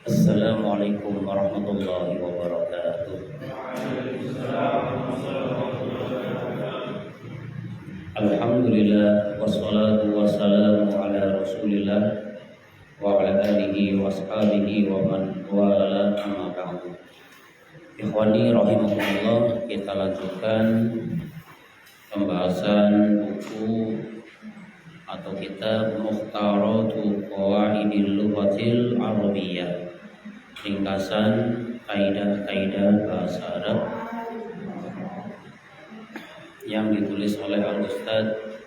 Assalamualaikum warahmatullahi wabarakatuh. Alhamdulillah wassalatu wassalamu ala Rasulillah wa ala alihi wa ashabihi wa man wala amma ba'du. Ikhwani rahimakumullah, kita lanjutkan pembahasan buku atau kitab Mukhtaratu Qawaidil Lughatil Arabiyyah, ringkasan kaidah-kaidah bahasa Arab yang ditulis oleh Al-Ustaz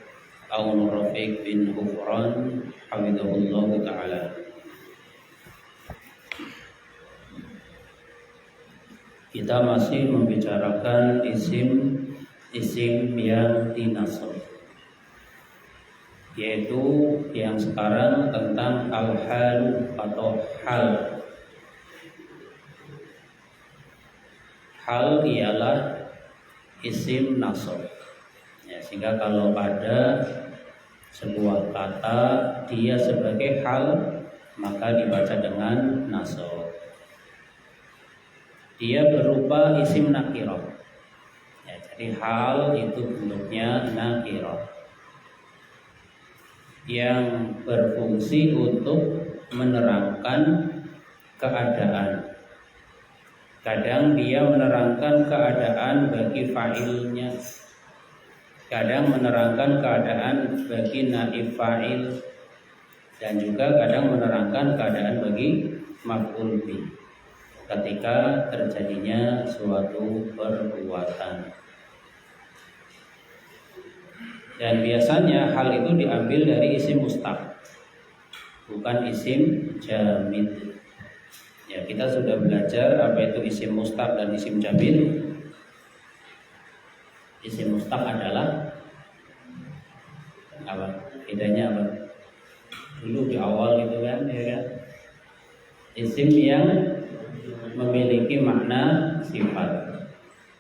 Aun Rafiq bin Hufran hafizahullah ta'ala. Kita masih membicarakan isim yang dinasab, yaitu yang sekarang tentang al-hal atau hal. Hal ialah isim nasab, ya, sehingga kalau ada sebuah kata dia sebagai hal, maka dibaca dengan nasab. Dia berupa isim nakirah, ya, jadi hal itu bentuknya nakirah yang berfungsi untuk menerangkan keadaan. Kadang dia menerangkan keadaan bagi fa'ilnya, kadang menerangkan keadaan bagi naib fa'il, dan juga kadang menerangkan keadaan bagi maf'ul bih ketika terjadinya suatu perbuatan. Dan biasanya hal itu diambil dari isim mustaq, bukan isim jamid. Ya, kita sudah belajar apa itu isim mustaq dan isim jamid. Isim mustaq adalah apa? Bedanya apa? Dulu di awal itu kan, ya kan? Isim yang memiliki makna sifat.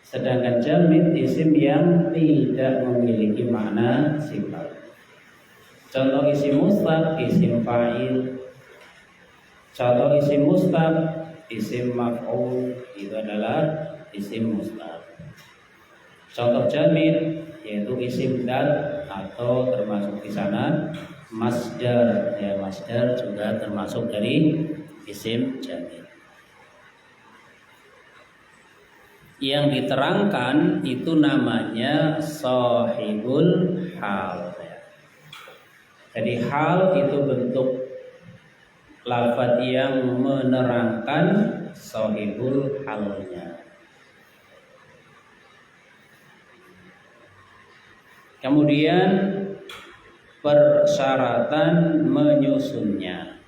Sedangkan jamid isim yang tidak memiliki makna sifat. Contoh isim mustaq, isim fa'il. Contoh isim mustaq, isim maf'ul, itu adalah isim mustaq. Contoh jamid yaitu isim dzat atau termasuk di sana masdar. Ya, masdar juga termasuk dari isim jamid. Yang diterangkan itu namanya sahibul hal. Jadi hal itu bentuk lafaz yang menerangkan sahibul halnya. Kemudian persyaratan menyusunnya.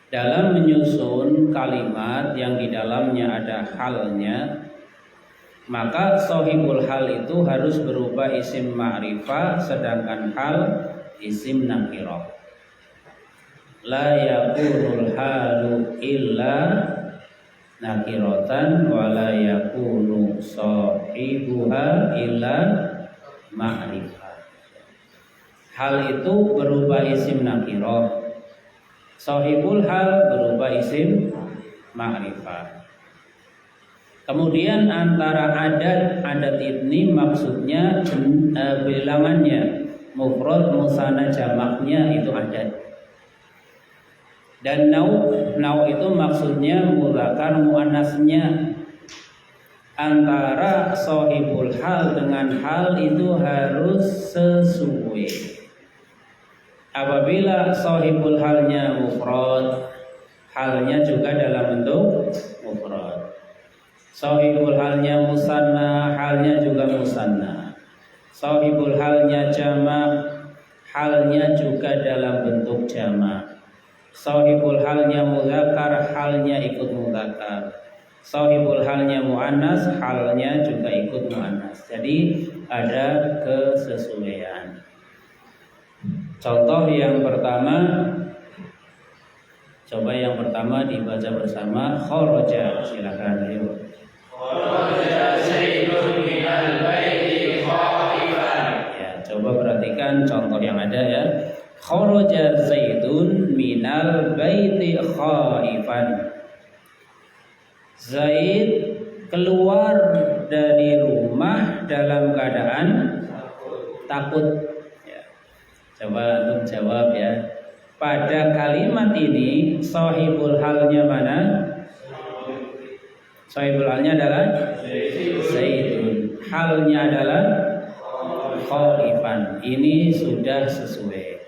Dalam menyusun kalimat yang di dalamnya ada halnya, maka sahibul hal itu harus berupa isim ma'rifah, sedangkan hal isim nakirah. La yakunul halu illa nakiratan wa la yakunu sahibuha illa ma'rifah. Hal itu berupa isim nakirah, sahibul hal berupa isim ma'rifah. Kemudian antara adat ini maksudnya bilangannya, mufrad, musanna, jamaknya itu adat. Dan nau itu maksudnya mudzakkar muannasnya. Antara sahibul hal dengan hal itu harus sesuai. Apabila sahibul halnya mufrad, halnya juga dalam bentuk mufrad. Sahibul halnya musanna, halnya juga musanna. Sahibul halnya jamak, halnya juga dalam bentuk jamak. Sahibul halnya mudzakkar, halnya ikut mudzakkar. Sahibul halnya muannas, halnya juga ikut muannas. Jadi ada kesesuaian. Contoh yang pertama, coba yang pertama dibaca bersama. Kharaja, silakan. Kharaja Zaidun minal baiti khaifan. Ya, coba perhatikan contoh yang ada ya. kharaja Zaidun minal baiti khaifan. Zaid keluar dari rumah dalam keadaan takut. Ya. Coba untuk jawab ya. Pada kalimat ini sahibul halnya mana? Sahibul halnya adalah Zaidun. Halnya adalah khaifan. Ini sudah sesuai.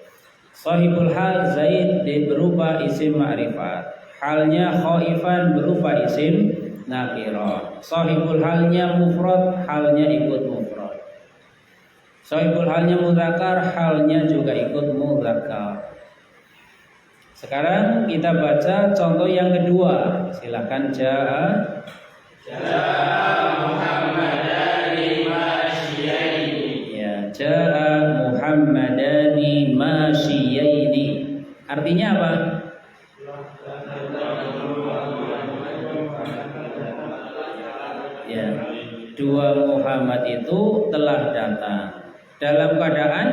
Sahibul hal Zaid berupa isim ma'rifat. Halnya khaifan berupa isim nakirah. Sahibul halnya mufrad, halnya ikut mufrad. Sahibul halnya mudzakkar, halnya juga ikut mudzakkar. Sekarang kita baca contoh yang kedua. Silakan Ja'a Muhammadani masyiyaini. Ya, Ja'a Muhammadani masyiyaini. Artinya apa? Ya, dua Muhammad itu telah datang dalam keadaan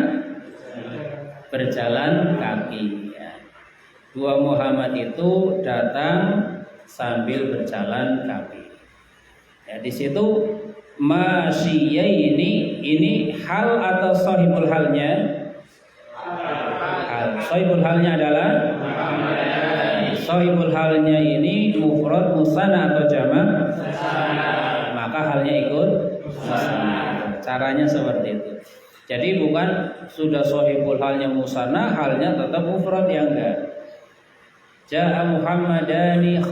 berjalan kaki. Ya. Dua Muhammad itu datang sambil berjalan kaki. Ya, di situ masyiyaini ini hal atau sahibul halnya? Hal. Sahibul halnya adalah sahibul halnya ini mufrad, musanna atau jamak? Maka halnya ikut musanna. Caranya seperti itu. Jadi bukan sudah sahibul halnya musanna, halnya tetap mufrad, yang enggak. Ja'a Muhammadani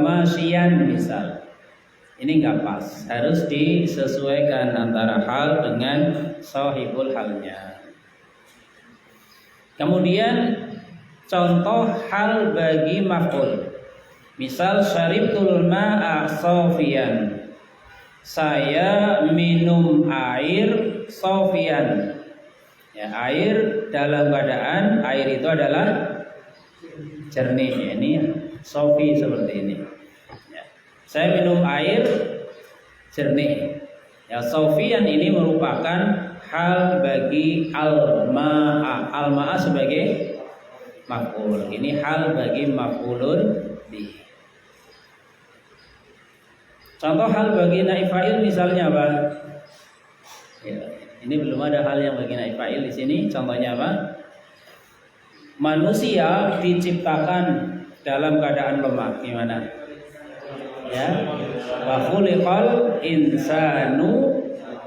masyiyan misal. Ini enggak pas. Harus disesuaikan antara hal dengan sahibul halnya. Kemudian contoh hal bagi maf'ul. Misal syaribtul ma'a safiyan. Saya minum air safiyan. Ya, air dalam keadaan air itu adalah jernih. Ya, ini safi seperti ini. Ya. Saya minum air jernih. Ya, safiyan ini merupakan hal bagi al-ma'a. Al-ma'a sebagai maf'ul. Ini hal bagi maf'ulun bih. Contoh hal bagi naib fa'il misalnya apa? Ya, ini belum ada hal yang bagi naib fa'il di sini. Contohnya apa? Manusia diciptakan dalam keadaan lemah. Gimana? Ya. Wa khuliqal insanu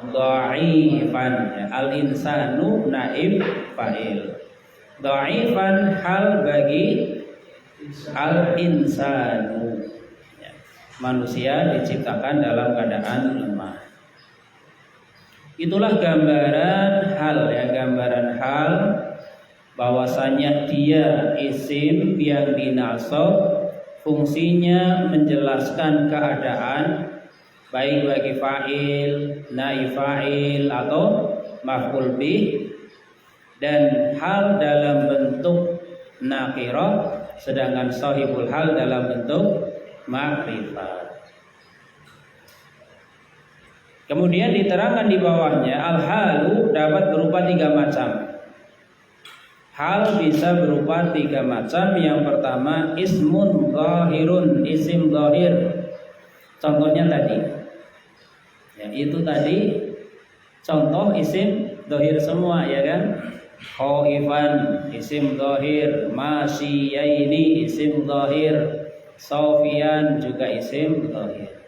dha'ifan. Ya, al insanu naib fa'il. Dha'ifan hal bagi al insanu. Ya. Manusia diciptakan dalam keadaan lemah. Itulah gambaran hal, ya, gambaran hal bahwasanya dia isim yang dinasab, fungsinya menjelaskan keadaan baik bagi fa'il, naib fa'il atau maf'ul bih, dan hal dalam bentuk nakirah, sedangkan sahibul hal dalam bentuk ma'rifat. Kemudian diterangkan di bawahnya al-halu dapat berupa 3 macam. Hal bisa berupa 3 macam. Yang pertama ismun zahirun, isim zahir. Contohnya tadi. Ya, itu tadi contoh isim zahir semua, ya kan? Khaifan isim zahir, masyiyaini isim zahir, safiyan juga isim zahir.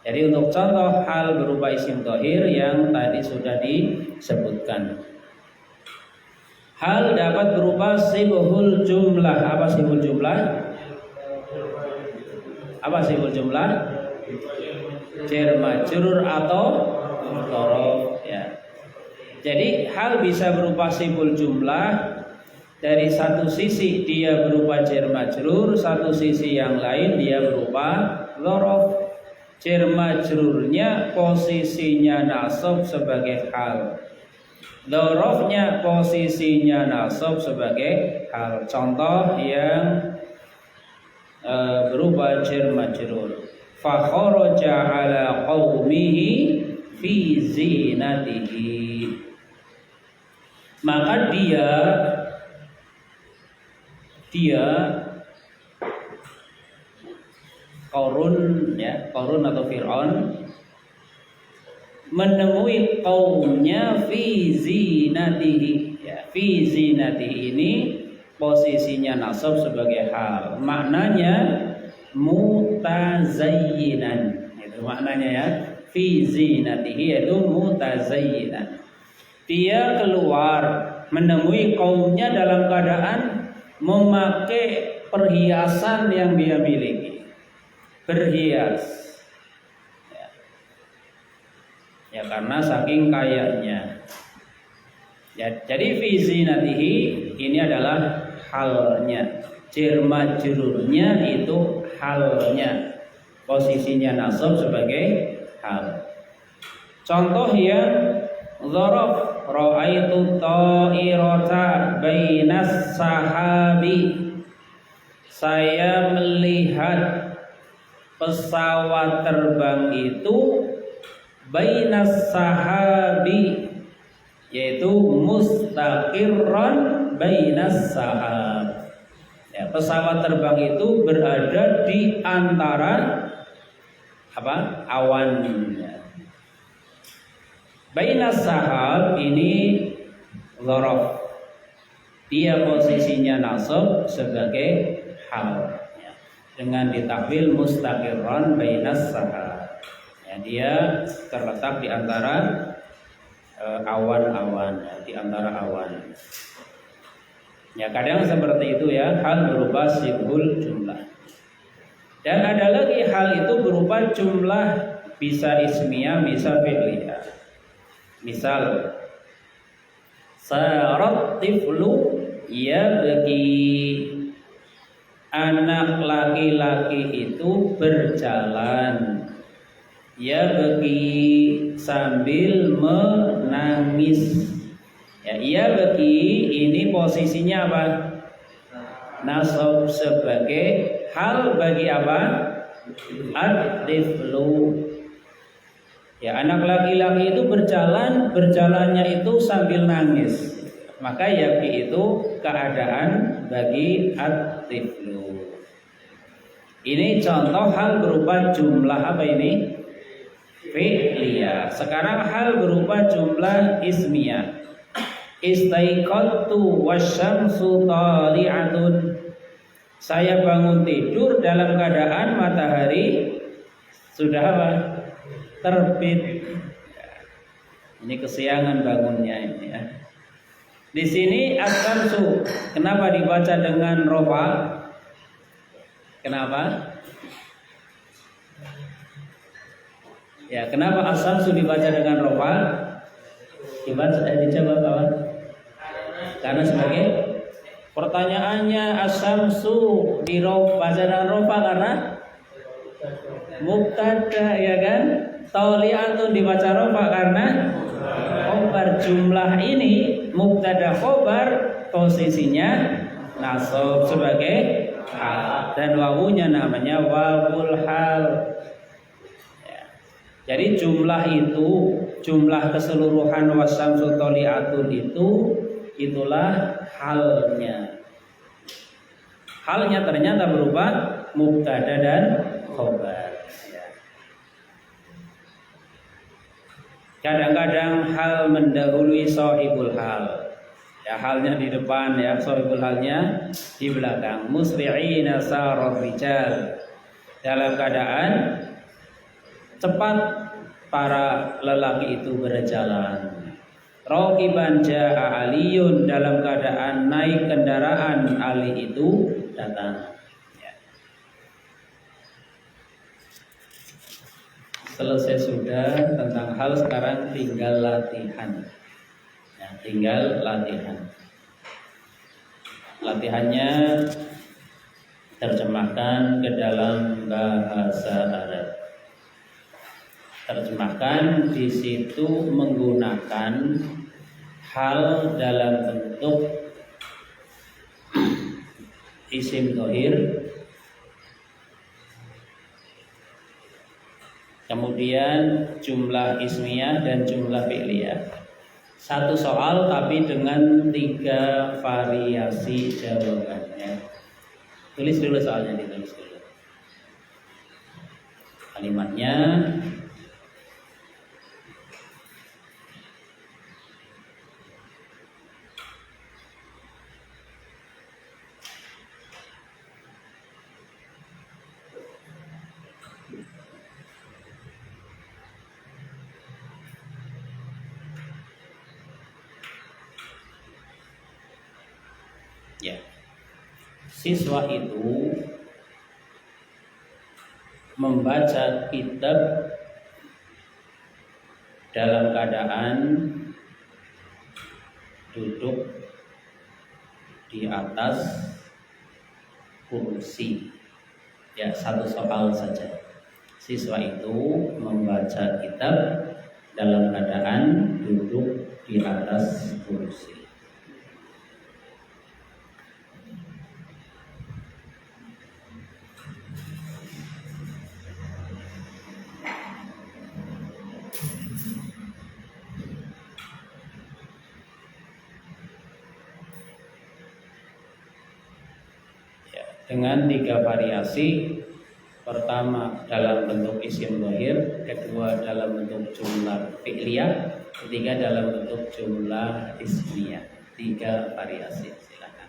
Jadi untuk contoh hal berupa isim zahir yang tadi sudah disebutkan. Hal dapat berupa sibhul jumlah. Apa sibhul jumlah? Apa sibhul jumlah? Jar majrur atau dzaraf, ya. Jadi hal bisa berupa sibhul jumlah. Dari satu sisi dia berupa jar majrur, satu sisi yang lain dia berupa dzaraf. Jar majrurnya posisinya nasab sebagai hal. Dzarafnya posisinya nasab sebagai hal. Contoh yang berupa jar majrur. Fa kharaja ala qaumihi fi zinatihi. Maka dia dia Qarun atau Fir'aun menemui kaumnya fi zinatihi. Fi zinatihi ini posisinya nasab sebagai hal. Maknanya mutazayyinan. Itu maknanya ya. Fi zinatihi yaitu mutazayyinan. Dia keluar menemui kaumnya dalam keadaan memakai perhiasan yang dia miliki. Berhias. Ya karena saking kayanya. Ya, jadi fi zinatihi ini adalah halnya. Jar majrurnya itu halnya. Posisinya nasab sebagai hal. Contoh yang dzaraf, ra'aitu ta'irata bainas sahabi. Saya melihat pesawat terbang itu bainas sahabi, yaitu mustaqirran bainas sahab. Ya, pesawat terbang itu berada di antara awan. Bainas sahab ini dzaraf. Dia posisinya nasab sebagai hal. Dengan ditakwil mustaqirran bainas sahab. Ya, dia terletak di antara awan-awan, di antara awan. Ya kadang seperti itu ya, hal berupa sibul jumlah. Dan ada lagi hal itu berupa jumlah, bisa ismiyah, bisa fi'liyah. Misal sarat tiflu yabki, anak laki-laki itu berjalan, yabki sambil menangis. Ya bagi ini posisinya apa? Nasab sebagai hal bagi apa? Ad-tiflu. Ya anak laki-laki itu berjalannya itu sambil nangis. Maka yabki itu keadaan bagi ad-tiflu. Ini contoh hal berupa jumlah apa ini? Fi'liyah. Sekarang hal berupa jumlah ismiyah. Istaiqadtu wasyamsu tali'atun. Saya bangun tidur dalam keadaan matahari sudah apa? Terbit. Ini kesiangan bangunnya ini ya. Di sini as-syamsu kenapa dibaca dengan rofa? Kenapa? Ya, kenapa as-syamsu dibaca dengan rofa? Dijawab kawan. Karena sebagai pertanyaannya asyamsu dibaca dengan rofa karena mubtada ya kan? Tauliatun dibaca rofa karena khobar. Jumlah ini mubtada khobar posisinya nasab sebagai hal dan wawunya namanya wawul hal. Jadi jumlah itu, jumlah keseluruhan wasyamsu toli'atun itu, itulah halnya. Halnya ternyata berupa mubtada dan khobar. Kadang-kadang hal mendahului sahibul hal. Ya halnya di depan ya, sahibul halnya di belakang. Musri'ina sarar rijal. Dalam keadaan cepat para lelaki itu berjalan. Raqiban jaa aliyun, dalam keadaan naik kendaraan Ali itu datang. Ya. Selesai sudah tentang hal, sekarang tinggal latihan. Ya, tinggal latihan. Latihannya terjemahkan ke dalam bahasa Arab. Terjemahkan di situ menggunakan hal dalam bentuk isim dhohir, kemudian jumlah ismiyah dan jumlah fi'liyah. Satu soal tapi dengan 3 variasi jawabannya. Tulis dulu soalnya, ditulis dulu kalimatnya. Ya, siswa itu membaca kitab dalam keadaan duduk di atas kursi. Ya, satu soal saja. Siswa itu membaca kitab dalam keadaan duduk di atas kursi. Dengan 3 variasi. Pertama dalam bentuk isim dhohir, kedua dalam bentuk jumlah fi'liyah, ketiga dalam bentuk jumlah ismiyah. 3 variasi, silakan.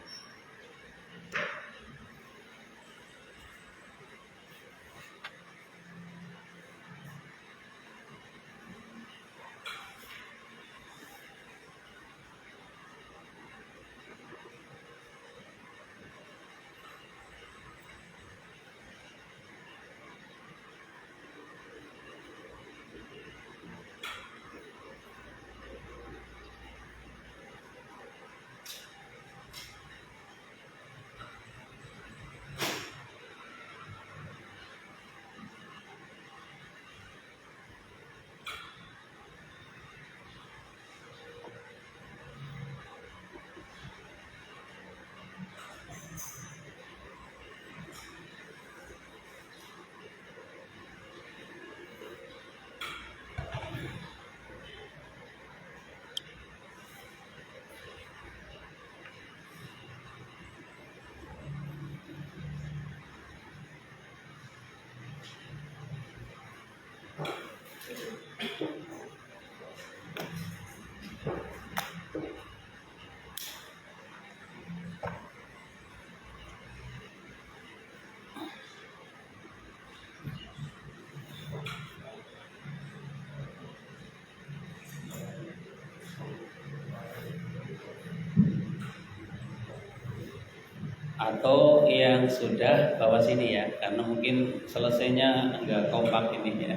Atau yang sudah bawa sini ya, karena mungkin selesainya enggak kompak ini ya.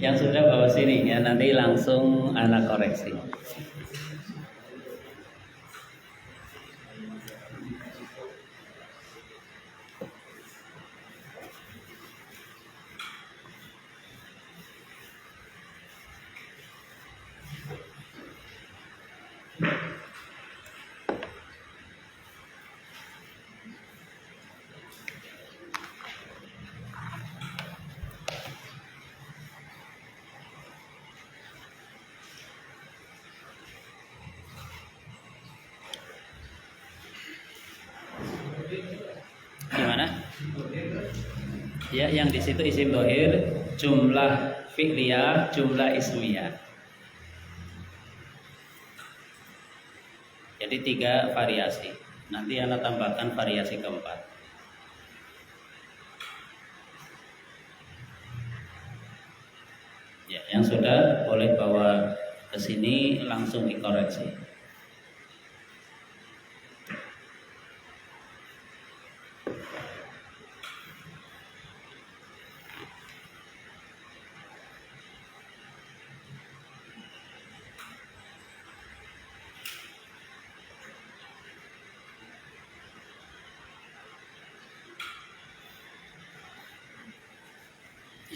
Yang sudah bawa sini ya, nanti langsung anak koreksi. Gimana? Ya, yang di situ isim dhohir, jumlah fi'liyah, jumlah ismiyah. Jadi 3 variasi. Nanti Anda tambahkan variasi keempat. Ya, yang sudah boleh bawa ke sini langsung dikoreksi.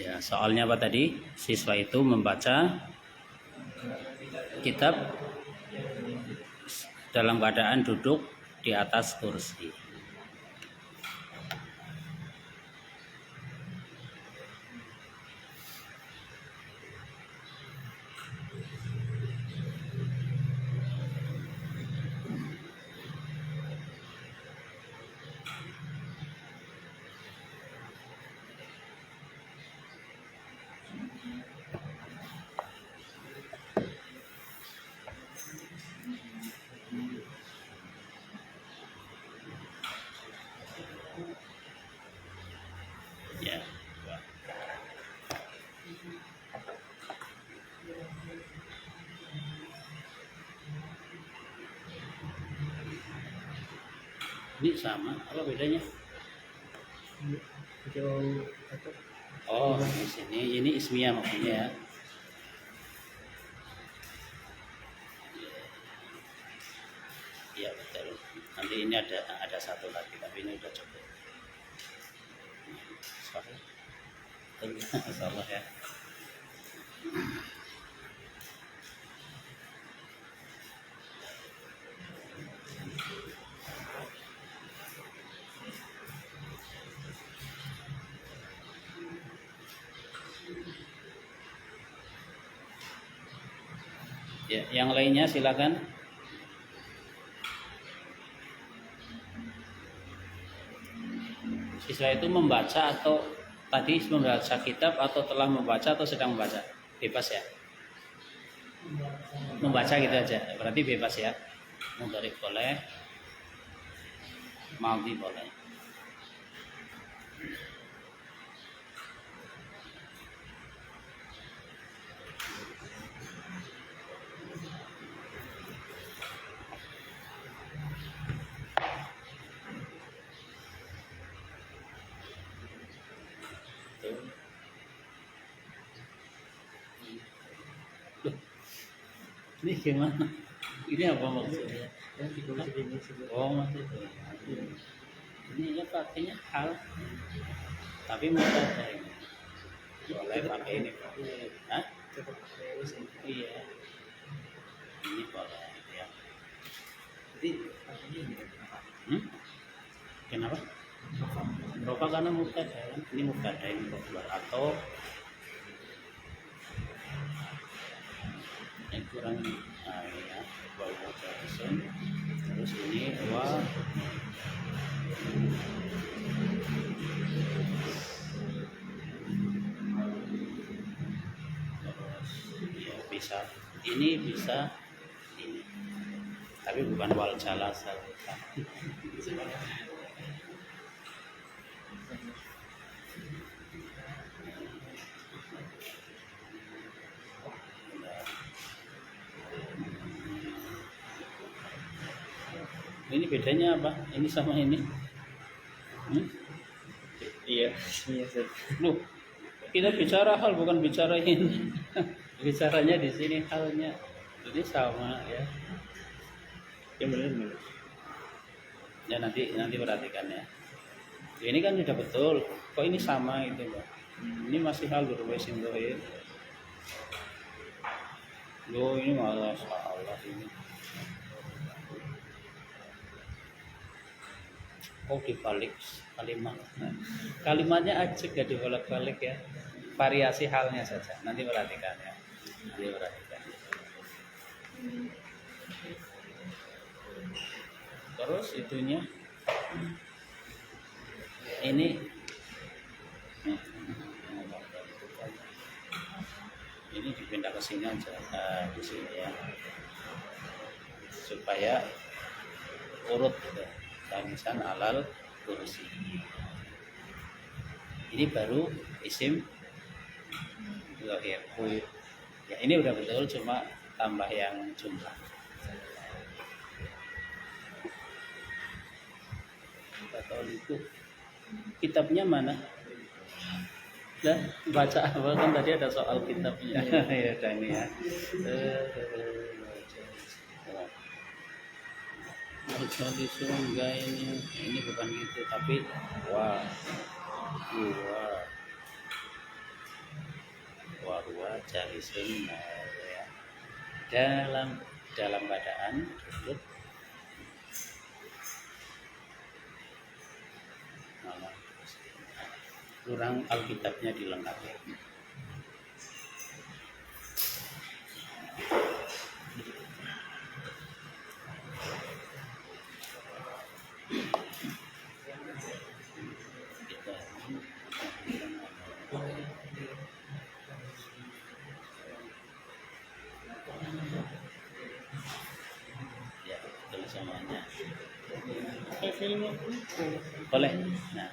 Ya, soalnya apa tadi? Siswa itu membaca kitab dalam keadaan duduk di atas kursi. Ini sama, apa bedanya? Hijau atau Oh, di sini ini ismiyah maksudnya ya. Iya betul. Nanti ini ada satu lagi, tapi ini udah cukup. Sorry. Salah ya. Ya, yang lainnya silakan. Siswa itu membaca atau tadi membaca kitab atau telah membaca atau sedang membaca? Bebas ya? Membaca gitu aja. Berarti bebas ya. Mudhari boleh. Madhi boleh. Ini gimana? Ini apa maksudnya? Oh maksudnya ini ya pakainya hal, tapi mubtada ini boleh pakai ini Pak. Hah? Iya, ini boleh ya. Kenapa? Rofa karena mubtada kan? Ini mubtada ini atau yang kurang ya bahwa terus ini terus ya bisa ini bisa ini tapi bukan wal jalasa. Ini bedanya apa? Ini sama ini? Iya. Loh, kita bicara hal bukan bicara ini. Bicaranya di sini halnya. Jadi sama ya. Ya benar. Ya nanti perhatikan ya. Ini kan sudah betul. Kok ini sama gitu Mbak? Ini masih hal berwesin dohir. Loh ini malah salah ini. Oh dibalik kalimat, kalimatnya aja gak dibalik-balik ya, variasi halnya saja. Nanti perhatikan ya, nanti perhatikan. Terus itunya, ini dipindah ke sini aja, di sini ya, supaya urut gitu. Tamisan alal kursi. Ini baru isim zahir. Ya ini udah betul, cuma tambah yang jumlah. Atau itu kitabnya mana? Dan baca apa kan tadi ada soal kitabnya. Ya ini ya. Jadi sungai ini bukan gitu, tapi wah cari sungai ya. dalam keadaan duduk kurang Alkitabnya dilengkapi. Semuanya boleh. Nah,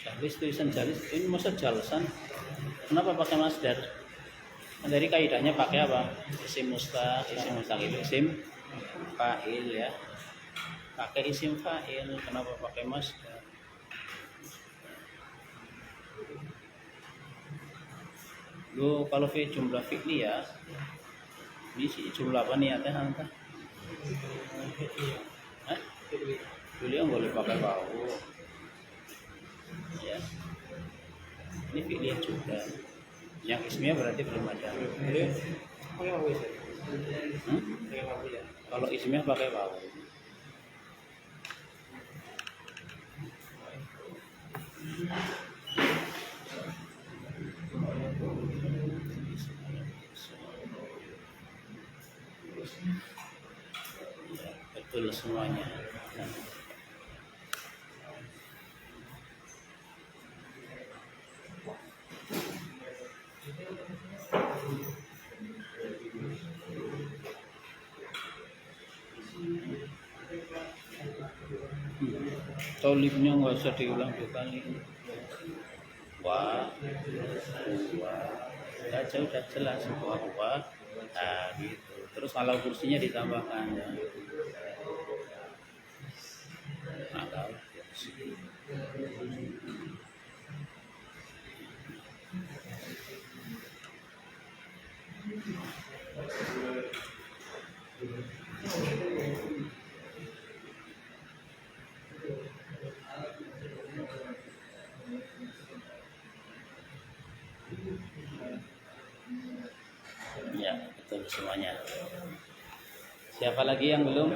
jalis tulisan jalis ini masa jalasan, kenapa pakai masdar? Jadi kaidahnya pakai apa? Isim mustaq itu isim fa'il ya. Pakai isim fa'il, kenapa pakai masdar? Lu kalau fi jumlah fi'liyah, ini jumlah apa niatnya anta? Hah? Fi'liyah boleh pakai bau. Ya. Ini fi'liyah juga. Yang ismiyah berarti belum ada. Kalau ismiyah pakai bau. Ya, betul semuanya. Tolibnya nggak usah diulang 2 kali. Wah, udah jelas wah. Nah, gitu. Terus kalau kursinya ditambahkan ya. Nah, kalau kursi. Ya, betul semuanya. Siapa lagi yang belum?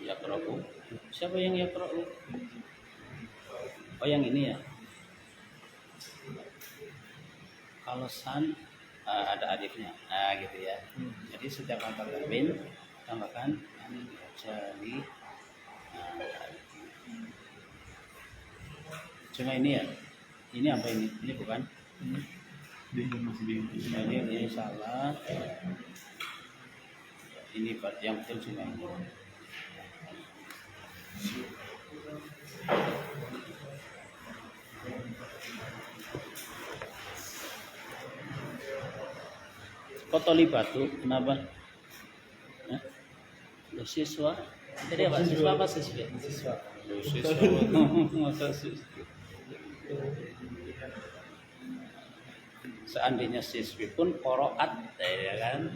Yaqra'u. Siapa yang yaqra'u? Oh, yang ini ya. Kalau san ada alifnya. Nah, gitu ya. Jadi setiap kata min tambahkan jali. Cuma ini ya. Ini apa ini? Ini bukan? Ini salah. Ini yang betul cuma ini. Kok tolibatu? Kenapa? Hah? Siswa? Jadi apa? Siswa apa siswa? Siswa. Masa siswa? Seandainya siswi pun qoroat, ya kan?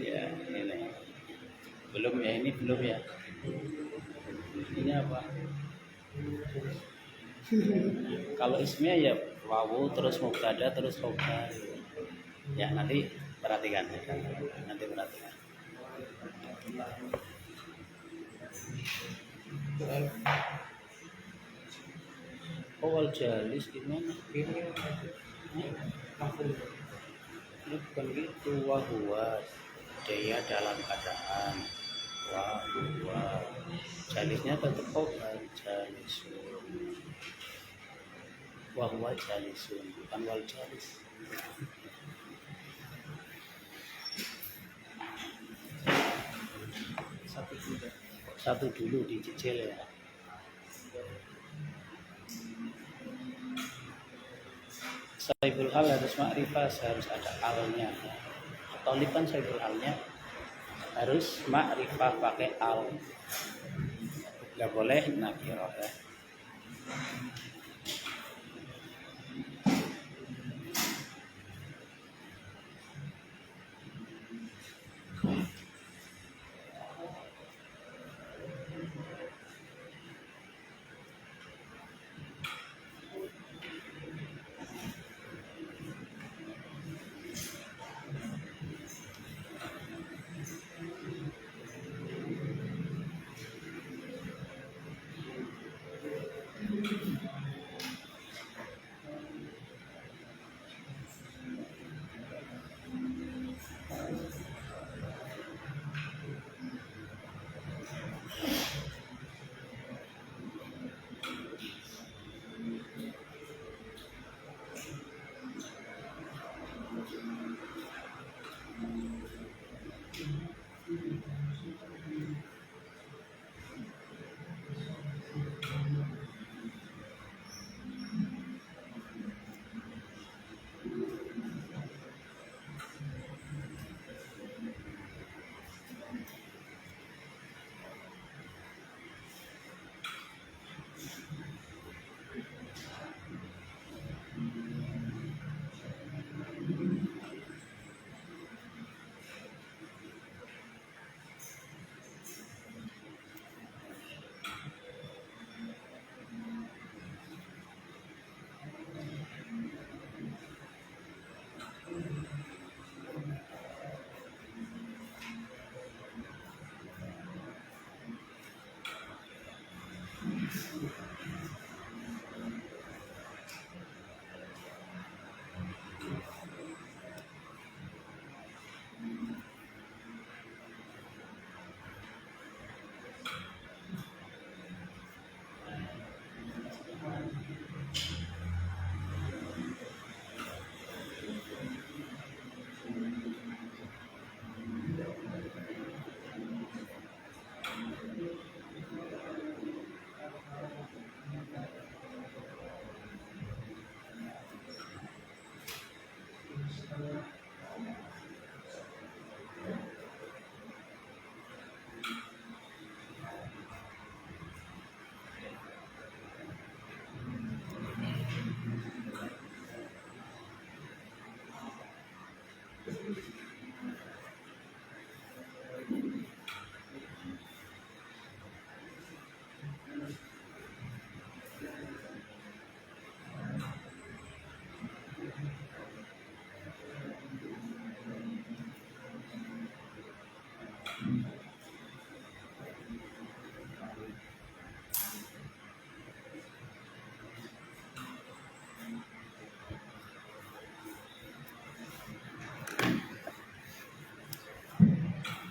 Ya, ini. Belum ya, ini belum ya. Ini apa? Kalau ismnya ya wawu terus mubtada terus khobar. Ya, nanti perhatikan. Nanti perhatikan. Wal jalis gimana? Ini bukan gitu. Wahuwa dia dalam keadaan wahuwa jalisnya tetap khobar jalisun. Wahuwa jalisun bukan wal jalis. Satu dulu dicicil ya. Saibul hal harus ma'rifah, harus ada alnya. Tolib kan saibul halnya harus ma'rifah pakai al. Nggak boleh nakirah ya.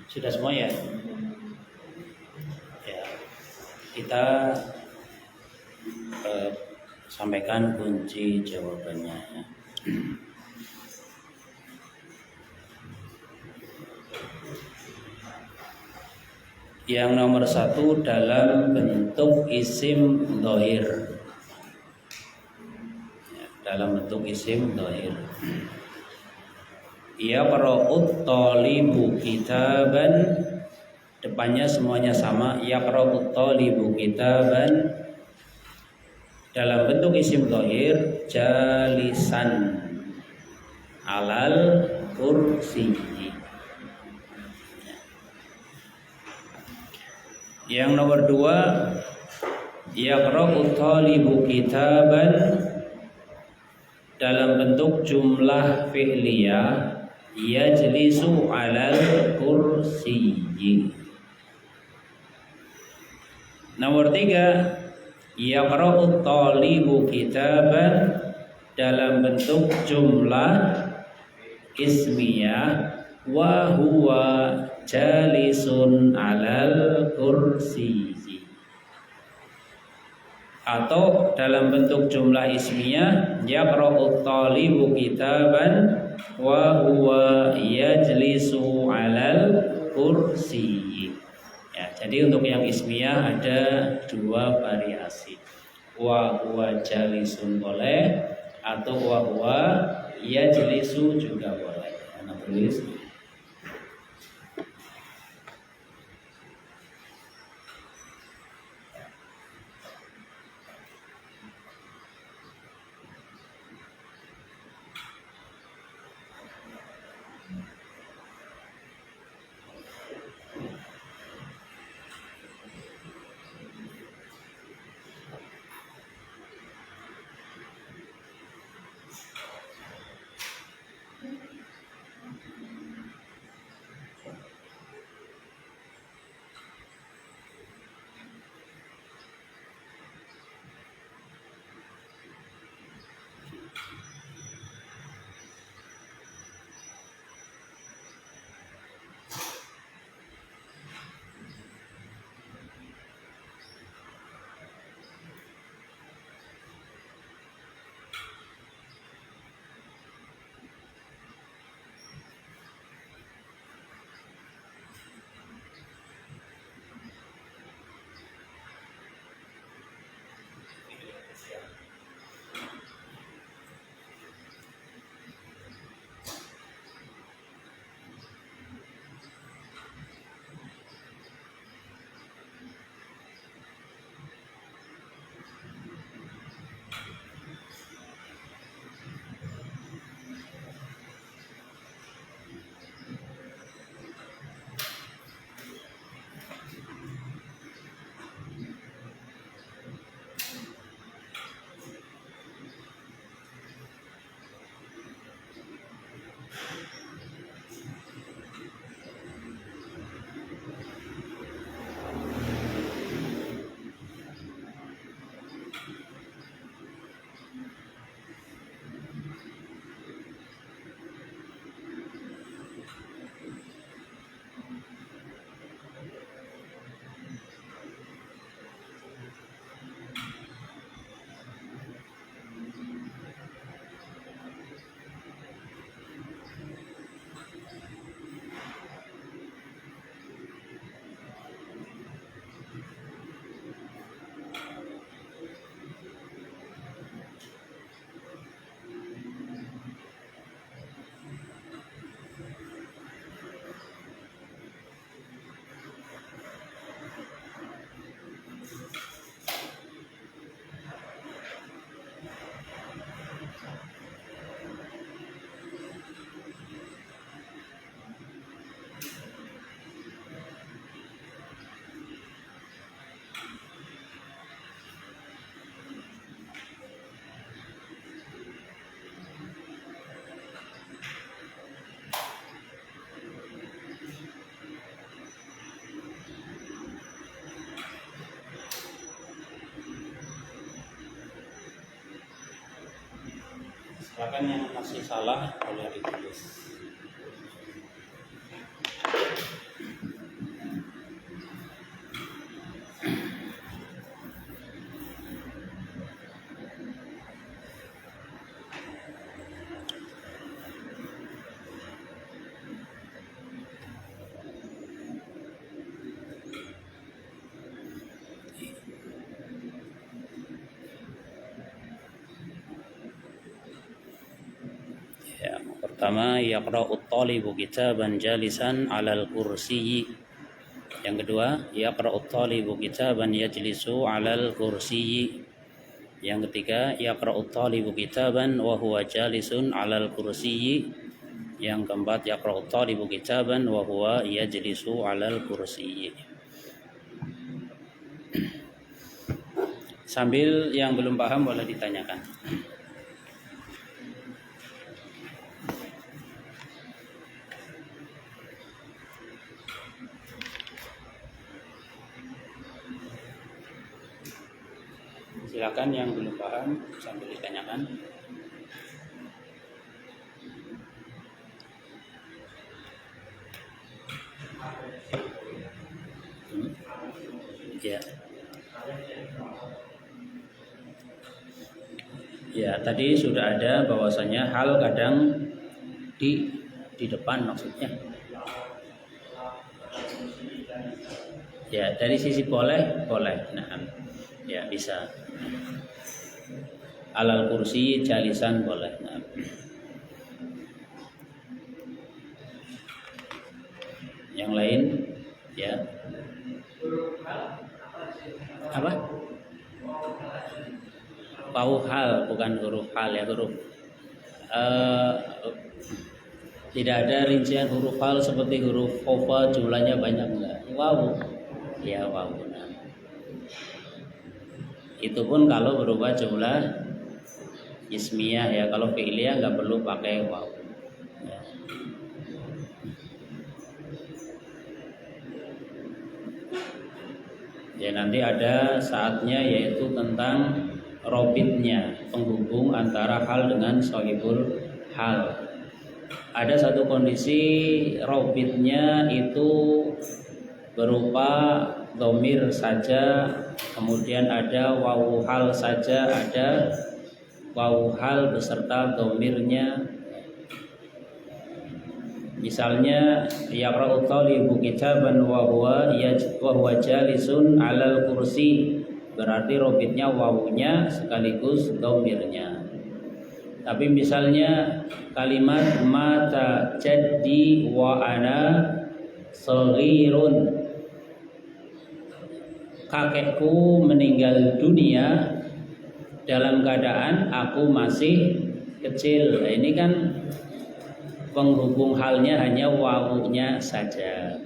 Sudah semua ya? Ya, kita sampaikan kunci jawabannya ya. Yang nomor 1 dalam bentuk isim dhohir. Ya, dalam bentuk isim dhohir. Yaqra'ut thalibu kitaban, depannya semuanya sama. Yaqra'ut thalibu kitaban dalam bentuk isim dhohir jalisan alal kursi. Yang nomor 2 yaqra'ut thalibu kitaban dalam bentuk jumlah fi'liyah yajlisu alal kursiyyi. Nomor 3 yaqra'ut thalibu kitaban dalam bentuk jumlah ismiyah wa huwa jalisun alal kursiyyi, atau dalam bentuk jumlah ismiyah yaqra'ut thalibu kitaban wa huwa yajlisu alal kursi. Ya, jadi untuk yang ismiyah ada 2 variasi. Wa huwa jalisun boleh, atau wa huwa yajlisu juga boleh. Anak tulis. Silakan yang masih salah boleh ditulis. Ya, pertama yaqra'ut talibu kitaban jalisan 'alal kursiyyi. Yang kedua, yaqra'ut talibu kitaban yajlisu 'alal kursiyyi. Yang ketiga, yaqra'ut talibu kitaban wa huwa jalisun 'alal kursiyyi. Yang keempat, yaqra'ut talibu kitaban wa huwa yajlisu 'alal kursiyyi. Sambil yang belum paham boleh ditanyakan. Silakan yang belum paham sambil ditanyakan. Ya. Ya, tadi sudah ada bahwasanya hal kadang di depan maksudnya. Ya, dari sisi boleh. Nah, ya bisa. Alal kursi jalisan boleh. Nah. Yang lain, ya. Apa? Wawu hal, bukan huruf hal ya, huruf. Tidak ada rincian huruf hal seperti huruf khofa jumlahnya banyak enggak. Wawu. Ya, wawu. Nah. Itu pun kalau berubah jumlah ismiyah ya, kalau fi'liyah nggak perlu pakai wawu. Ya. Ya, nanti ada saatnya yaitu tentang robitnya, penghubung antara hal dengan shahibul hal. Ada satu kondisi robitnya itu berupa dhamir saja, kemudian ada wawu hal saja, ada wawu hal beserta dhamirnya. Misalnya yaqra'u talibu kitaban wa huwa jalisun 'alal kursi, berarti robitnya wawunya sekaligus dhamirnya. Tapi misalnya kalimat mata jaddi wa ana shaghirun, kakekku meninggal dunia dalam keadaan aku masih kecil. Nah, ini kan penghubung halnya hanya wawunya saja.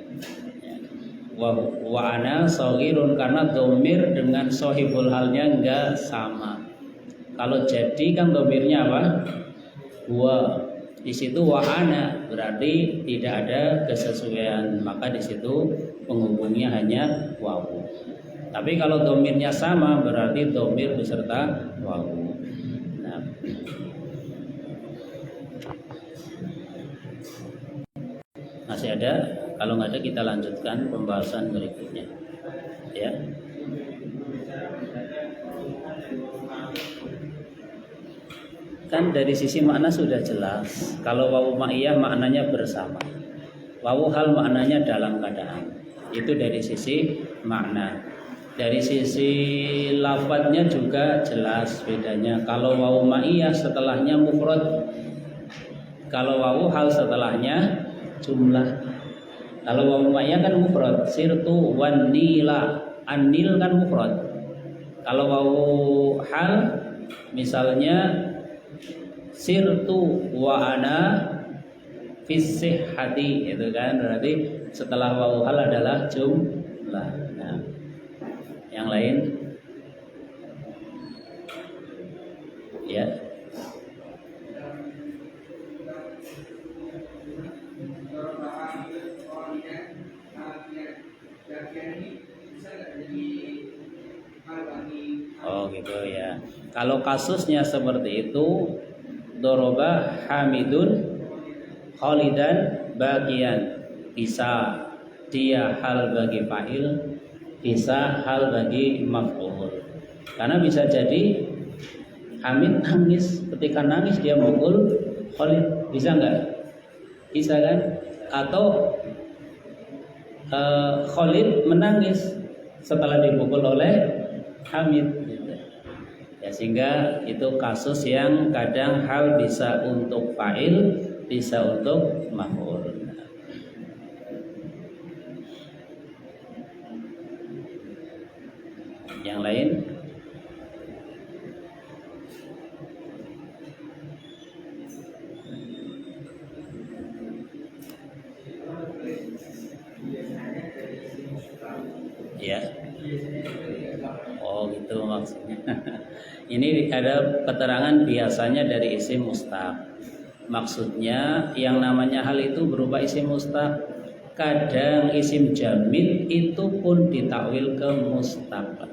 Wa ana shaghirun, karena dhamir dengan shahibul halnya enggak sama. Kalau jadi kan dhamirnya apa? Wa. Di situ wa ana berarti tidak ada kesesuaian, maka di situ penghubungnya hanya wawu. Tapi kalau dhamirnya sama berarti dhamir beserta wawu. Nah. Masih ada? Kalau nggak ada kita lanjutkan pembahasan berikutnya. Ya. Kan dari sisi makna sudah jelas. Kalau wawu ma'iyah maknanya bersama. Wawu hal maknanya dalam keadaan. Itu dari sisi makna. Dari sisi lafadznya juga jelas bedanya. Kalau wawu ma'iyah setelahnya mufrad. Kalau wawu hal setelahnya jumlah. Kalau wawu ma'iyah kan mufrad, sirtu wan nila, anil kan mufrad. Kalau wawu hal misalnya sirtu wa ana fis sihhati, itu kan berarti setelah wawu hal adalah jumlah. Nah, yang lain ya. Oh gitu ya. Kalau kasusnya seperti itu doroba Hamidun Khalidan bagian, bisa dia hal bagi fa'il, bisa hal bagi maf'ul. Karena bisa jadi Hamid nangis, ketika nangis dia mukul Khalid, bisa enggak? Bisa kan? Atau Khalid menangis setelah dipukul oleh Hamid, ya, sehingga itu kasus yang kadang hal bisa untuk fa'il, bisa untuk maf'ul. Yang lain? Ya. Oh gitu maksudnya. Ini ada keterangan biasanya dari isim mustaq. Maksudnya yang namanya hal itu berupa isim mustaq. Kadang isim jamid itu pun ditakwil ke mustaq.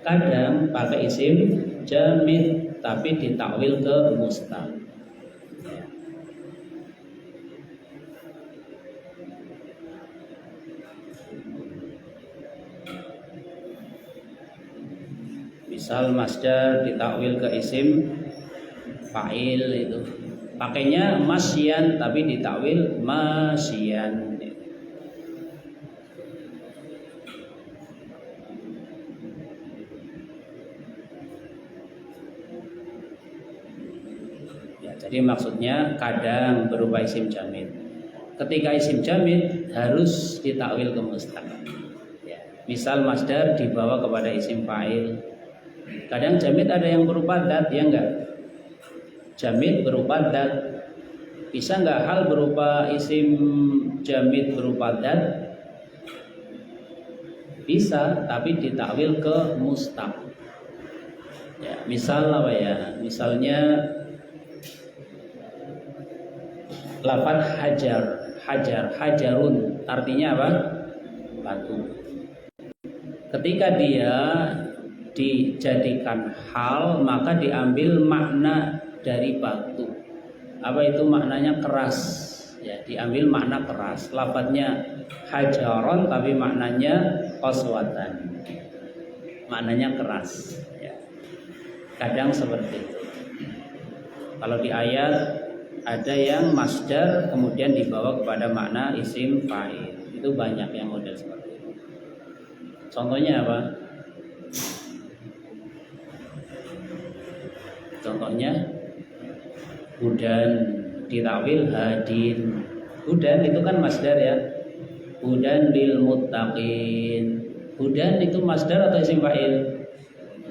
Kadang pakai isim jamid tapi ditakwil ke mustaq. Misal masdar ditakwil ke isim fa'il, itu pakainya masyian tapi ditakwil masyian. Ya, jadi maksudnya kadang berupa isim jamid. Ketika isim jamid harus ditakwil ke mustaq. Ya, misal masdar dibawa kepada isim fa'il. Kadang jamid ada yang berupa dat, ya enggak? Jamid berupa dat. Bisa enggak hal berupa isim jamid berupa dat? Bisa, tapi ditakwil ke mustaq. Ya, misal apa ya? Misalnya lafaz hajarun artinya apa? Batu. Ketika dia dijadikan hal, maka diambil makna dari batu. Apa itu maknanya? Keras. Ya, diambil makna keras. Lafadznya hajaron tapi maknanya qaswatan. Maknanya keras. Ya. Kadang seperti itu. Kalau di ayat ada yang masdar kemudian dibawa kepada makna isim fa'il. Itu banyak yang model seperti itu. Contohnya apa? Contohnya hudan ditakwil hadin. Hudan itu kan masdar ya. Hudan lil muttaqin. Hudan itu masdar atau isim fa'il?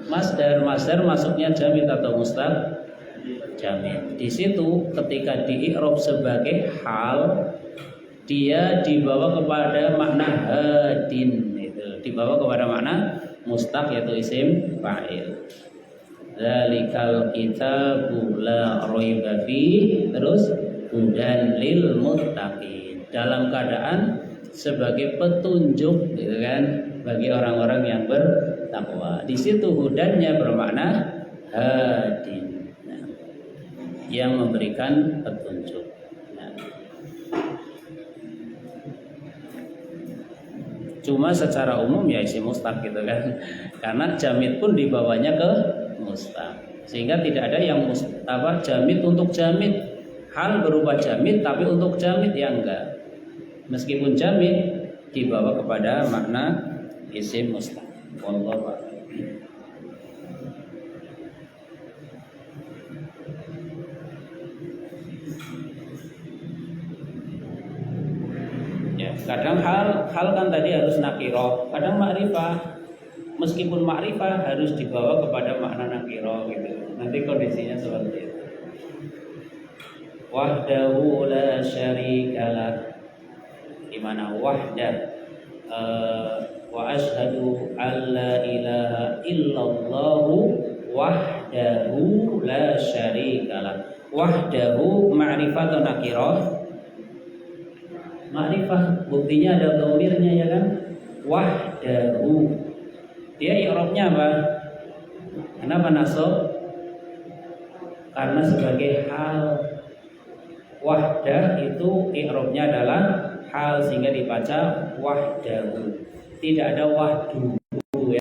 Masdar. Masdar masuknya jamid atau mustaq? Jamid. Di situ ketika di-i'rab sebagai hal, dia dibawa kepada makna hadin, itu dibawa kepada makna mustaq yaitu isim fa'il. Dzalikal kitabu la raiba fi, terus hudan lil muttaqin, dalam keadaan sebagai petunjuk, gitu kan, bagi orang-orang yang bertakwa. Di situ hudannya bermakna hadin, nah, yang memberikan petunjuk. Nah, cuma secara umum ya isim mustaq gitu kan, karena jamid pun dibawanya ke mustaq, sehingga tidak ada yang jamid untuk jamid, hal berupa jamid tapi untuk jamid ya enggak, meskipun jamid dibawa kepada makna isim mustaq. Wallahu a'lam. Ya, kadang hal kan tadi harus nakirah, kadang ma'rifah. Meskipun ma'rifah harus dibawa kepada makna nakirah gitu. Nanti kondisinya seperti itu. Wahdahu la syarikalah. Dimana wahdah? Wa asyhadu alla ilaha illallahu wahdahu la syarikalah. Wahdahu ma'rifah atau nakirah? Ma'rifah. Buktinya ada dhamirnya ya kan? Wahdahu. Dia i'rabnya apa? Kenapa nasab? karena sebagai hal. Wahdah itu i'rabnya adalah hal sehingga dibaca wahdahu. Tidak ada wahdu ya.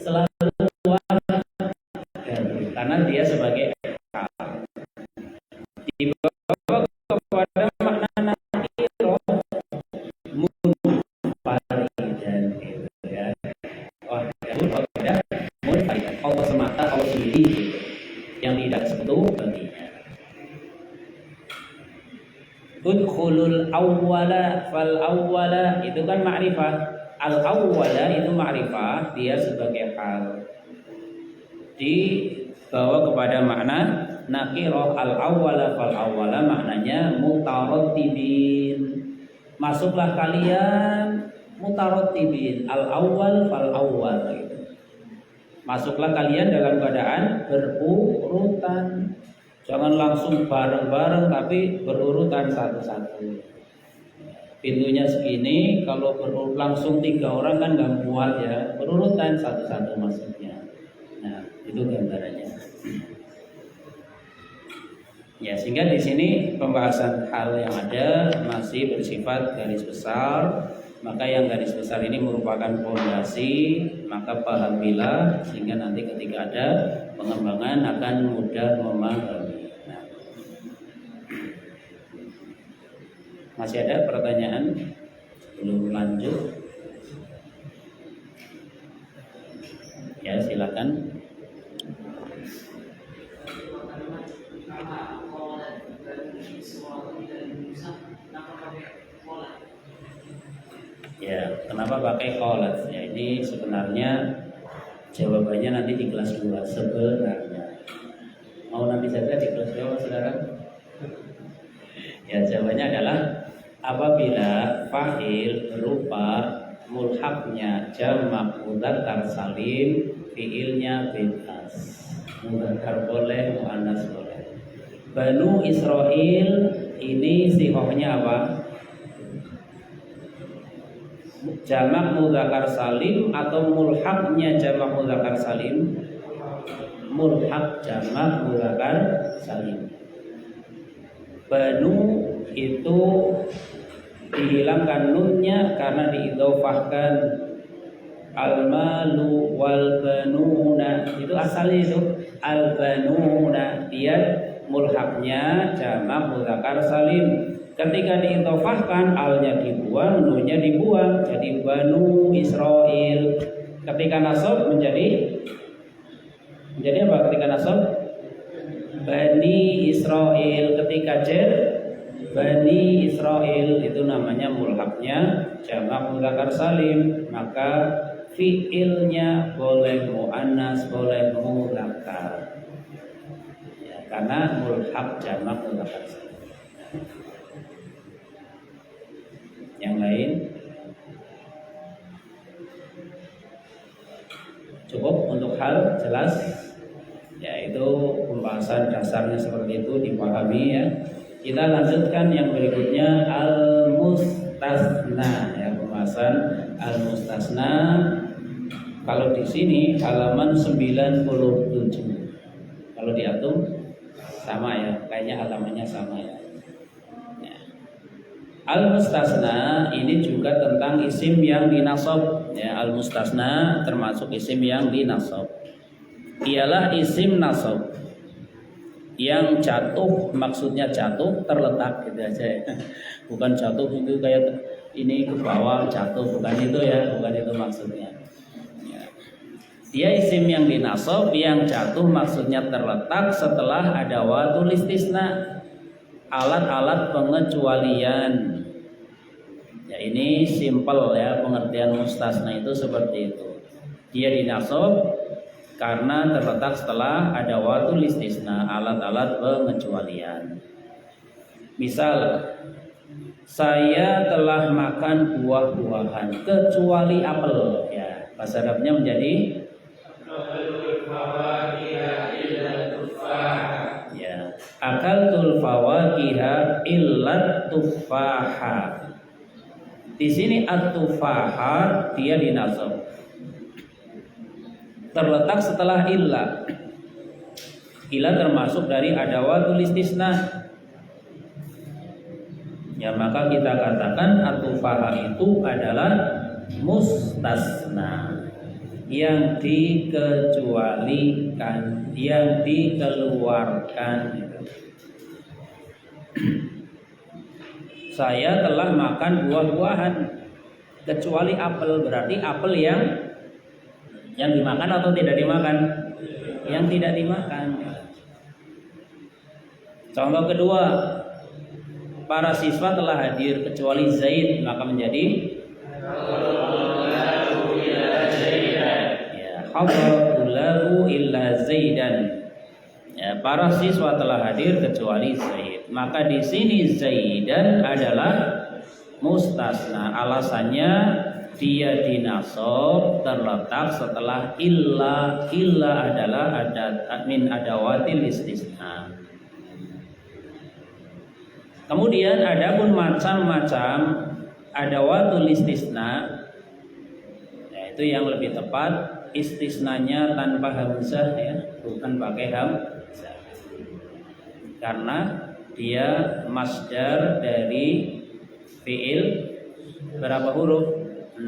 Selalu wahdahu karena dia sebagai hal. Dibawa kepada makna nakiro munfaridan gitu ya. Wahdahu wahdah munfaridan. Allah semata, Allah sendiri gitu. Yang tidak sekutu baginya. Udkhulul awwala fal awwala itu kan ma'rifah. Al awwala itu ma'rifah, dia sebagai hal. Dibawa kepada makna nakirah. Al awwala fal awwala maknanya mutarattibin. Masuklah kalian mutarattibin. Al awwal fal awwal gitu. Masuklah kalian dalam keadaan berurutan. Jangan langsung bareng-bareng tapi berurutan satu-satu. Pintunya segini, kalau langsung 3 orang kan nggak muat ya. Berurutan satu-satu masuknya. Nah, itu gambarannya. Ya, sehingga di sini pembahasan hal yang ada masih bersifat garis besar. Maka yang garis besar ini merupakan fondasi, maka pahamilah sehingga nanti ketika ada pengembangan akan mudah memahami. Nah, masih ada pertanyaan sebelum lanjut? Ya, silakan. Ya, kenapa pakai qalat? Ya, ini sebenarnya jawabannya nanti di kelas 2 sebenarnya. Mau nanti saja di kelas 2 saudara? Ya, jawabannya adalah apabila fa'il berupa mulhaqnya jamak mudzakkar salim, fiilnya bebas. Mudzakkar boleh, muannas boleh. Banu Israil ini sihahnya apa? Jamak mudzakkar salim atau mulhaqnya jamak mudzakkar salim? Mulhaq jamak mudzakkar salim. Banu itu dihilangkan nunnya karena diidhofahkan al-malu wal banuna. Itu asalnya itu al-banuna, dia mulhaqnya jamak mudzakkar salim. Ketika diidhofahkan alnya dibuang, nunnya dibuang, jadi Banu Israil. Ketika nasab menjadi apa? Ketika nasab Bani Israil. Ketika jar Bani Israil, itu namanya mulhaqnya jamak mudzakkar salim. Maka fiilnya boleh muannas, boleh mudzakkar. Ya, karena mulhaq jamak mudzakkar salim. Yang lain cukup untuk hal jelas, yaitu pembahasan dasarnya seperti itu dipahami ya. Kita lanjutkan yang berikutnya al-mustasna ya, pembahasan al-mustasna. Kalau di sini halaman 97. Kalau diatur sama ya, kayaknya halamannya sama ya. Al-mustasna ini juga tentang isim yang dinasab ya. Al-mustasna termasuk isim yang dinasab. Ialah isim nasab yang jatuh, maksudnya jatuh terletak gitu aja ya. Bukan jatuh itu kayak ini ke bawah jatuh, bukan itu ya, bukan itu maksudnya ya. Dia isim yang dinasab yang jatuh maksudnya terletak setelah ada watul istisna, alat-alat pengecualian. Ya, ini simpel ya, pengertian mustasna itu seperti itu. Dia dinasab karena terletak setelah ada watul istisna, alat-alat pengecualian. Misal, saya telah makan buah-buahan kecuali apel ya. Bahasa Arabnya menjadi ya, akaltul fawakiha illat tufaha. Di sini at-tufaha dia dinasab terletak setelah illah. Ila termasuk dari adawatul istisna. Ya, maka kita katakan atufaha itu adalah mustasna, yang dikecualikan, yang dikeluarkan. Saya telah makan buah-buahan kecuali apel, berarti apel yang dimakan atau tidak dimakan? Yang tidak dimakan. Contoh kedua, para siswa telah hadir kecuali Zaid, maka menjadi hadarullahu illa Zaidan. Ya, para siswa telah hadir kecuali Zaid. Maka di sini Zaidan adalah mustasna. Alasannya dia dinasab terletak setelah illa. Illa adalah min adawatil istisna. Kemudian adapun macam-macam adawatul istisna, yaitu yang lebih tepat istisnanya tanpa hamzah, ya, bukan pakai hamzah, karena dia masdar dari fiil berapa huruf? 6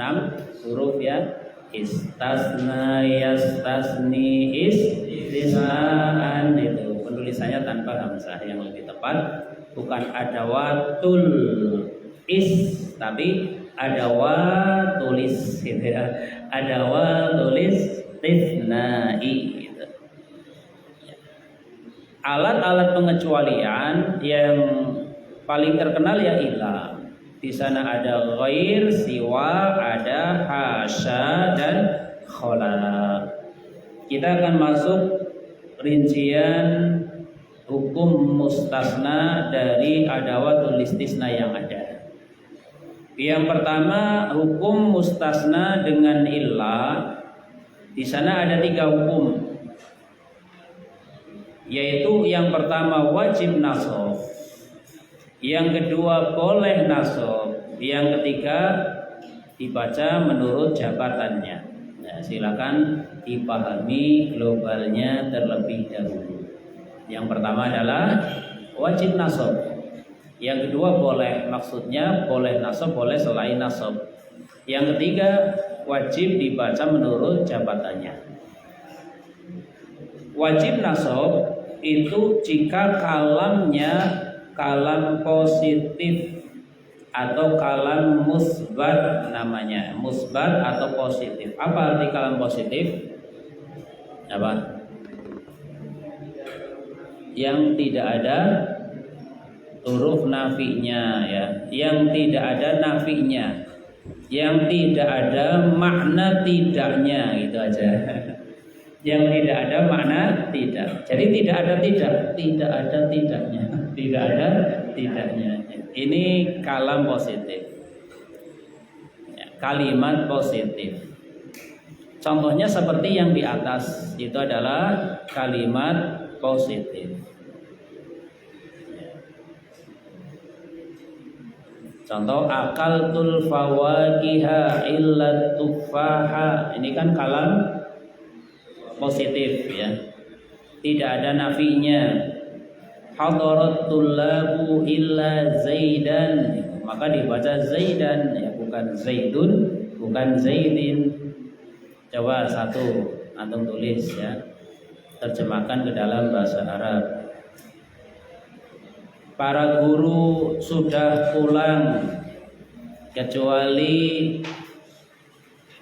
huruf, ya. Istasna, yastasni, istisnaan, itu penulisannya tanpa hamzah. Yang lebih tepat bukan adawatul tapi adawatulis, gitu ya. Adawatulis istisnai, gitu. Alat-alat pengecualian yang paling terkenal ya ilah. Di sana ada ghair, siwa, ada hasya dan khala. Kita akan masuk rincian hukum mustasna dari adawatul istisna yang ada. Yang pertama, hukum mustasna dengan illah. Di sana ada 3 hukum. Yaitu yang pertama wajib nasab, yang kedua boleh nasab, yang ketiga dibaca menurut jabatannya. Nah, silakan dipahami globalnya terlebih dahulu. Yang pertama adalah wajib nasab. Yang kedua boleh, maksudnya boleh nasab, boleh selain nasab. Yang ketiga wajib dibaca menurut jabatannya. Wajib nasab itu jika kalamnya kalam positif atau kalam musbat namanya. Musbat atau positif. Apa arti kalam positif? Apa? Yang tidak ada huruf nafinya, ya, yang tidak ada nafinya, yang tidak ada makna tidaknya, gitu aja. Yang tidak ada makna tidak. Jadi tidak ada tidaknya, tidak ada tidaknya. Ini kalam positif, ya, kalimat positif. Contohnya seperti yang di atas, itu adalah kalimat positif. Contoh akaltul fawakiha illa tufaha. Ini kan kalam positif, ya. Tidak ada nafinya. Hadaratul labu illa zaidan. Maka dibaca zaidan, ya, bukan zaidun, bukan zaidin. Coba satu antum tulis, ya. Terjemahkan ke dalam bahasa Arab. Para guru sudah pulang kecuali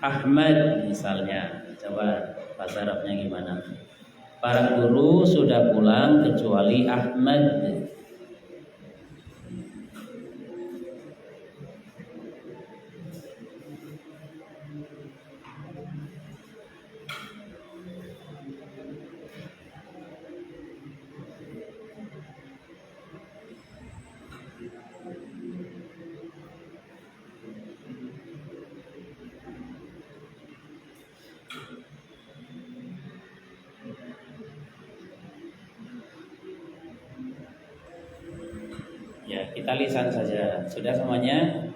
Ahmad, misalnya. Coba bahasa Arabnya gimana? Para guru sudah pulang kecuali Ahmad. Ya, kita lisan saja. Sudah semuanya?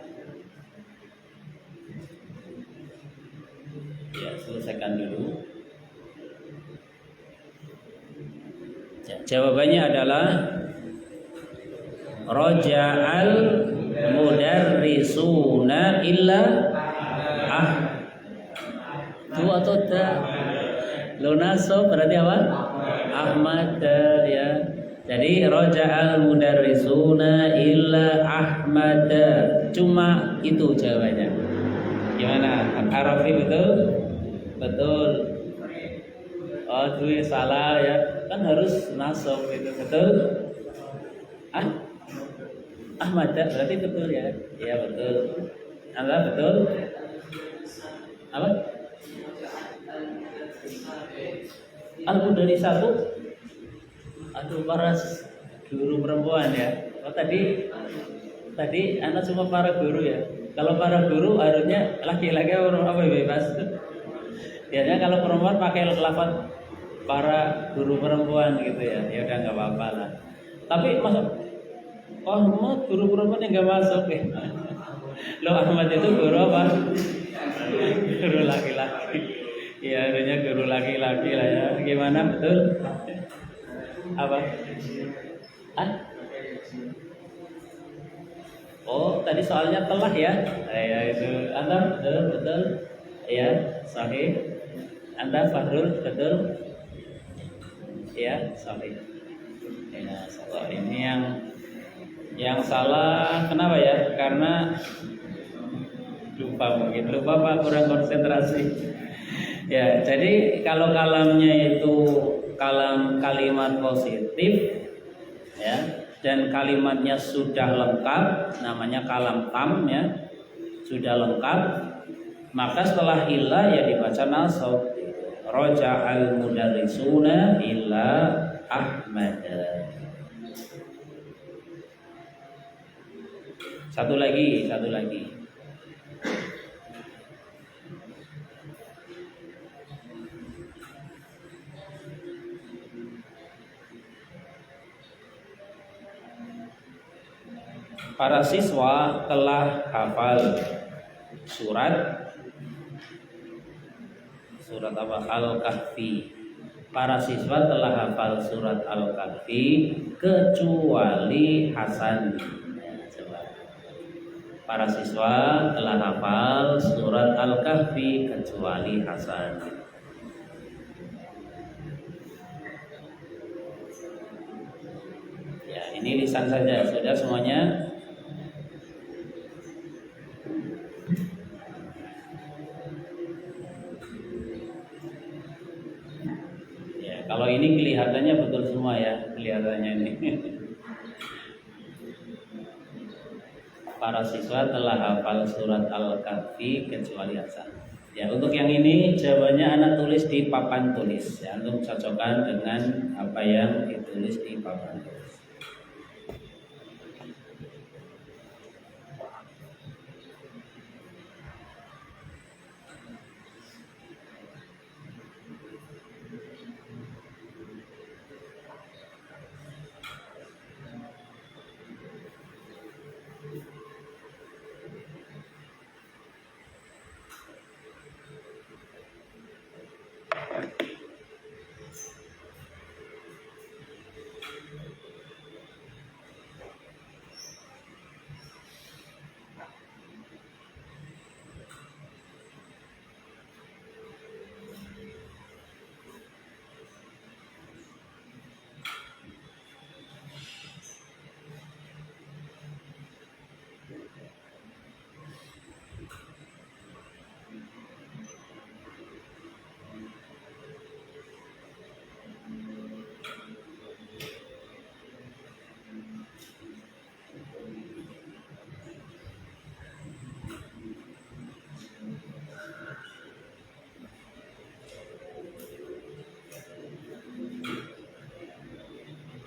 Ya, selesaikan dulu. Jawabannya adalah raja'al mudarrisuna illa tu atau ta. Lunaso berarti apa? Ahmad ya. Jadi raja'al mudarrisuna illa Ahmad. Cuma itu jawabannya. Gimana? Arafi betul? Betul. Oh, itu salah ya. Kan harus nasab itu betul? Ahmad berarti betul ya? Iya betul. Anda betul? Apa? Dari satu. Aduh, para guru perempuan ya. Oh, tadi Anda cuma para guru ya. Kalau para guru harusnya laki-laki apa bebas. Biasanya kalau perempuan pakai lafaz para guru perempuan gitu ya. Ya udah nggak apa-apa lah. Tapi masuk Ahmad guru perempuan yang nggak masuk ya. Lo Ahmad itu guru apa? Guru laki-laki. Ya harusnya guru laki-laki lah ya. Gimana betul? Apa? Oh, tadi soalnya telah ya. Ya itu. Anda betul. Ya, sahih. Anda Fahrul betul. Ya, sahih. Ya, salah. Ini yang salah kenapa ya? Karena lupa Pak, kurang konsentrasi. Ya, jadi kalau kalamnya itu kalimat positif ya, dan kalimatnya sudah lengkap, namanya kalam tam ya, sudah lengkap, maka setelah illa ya dibaca nasab. Raja'al mudarrisuna illa Ahmad. Satu lagi. Para siswa telah hafal surat apa? Al-Kahfi. Para siswa telah hafal surat Al-Kahfi kecuali Hasan. Para siswa telah hafal surat Al-Kahfi kecuali Hasan. Ya, ini lisan saja. Sudah semuanya? Kalau ini kelihatannya betul semua ya, kelihatannya ini. Para siswa telah hafal surat Al-Kahfi kecuali Hasan. Ya, untuk yang ini jawabannya anak tulis di papan tulis. Ya, untuk cocokkan dengan apa yang ditulis di papan tulis.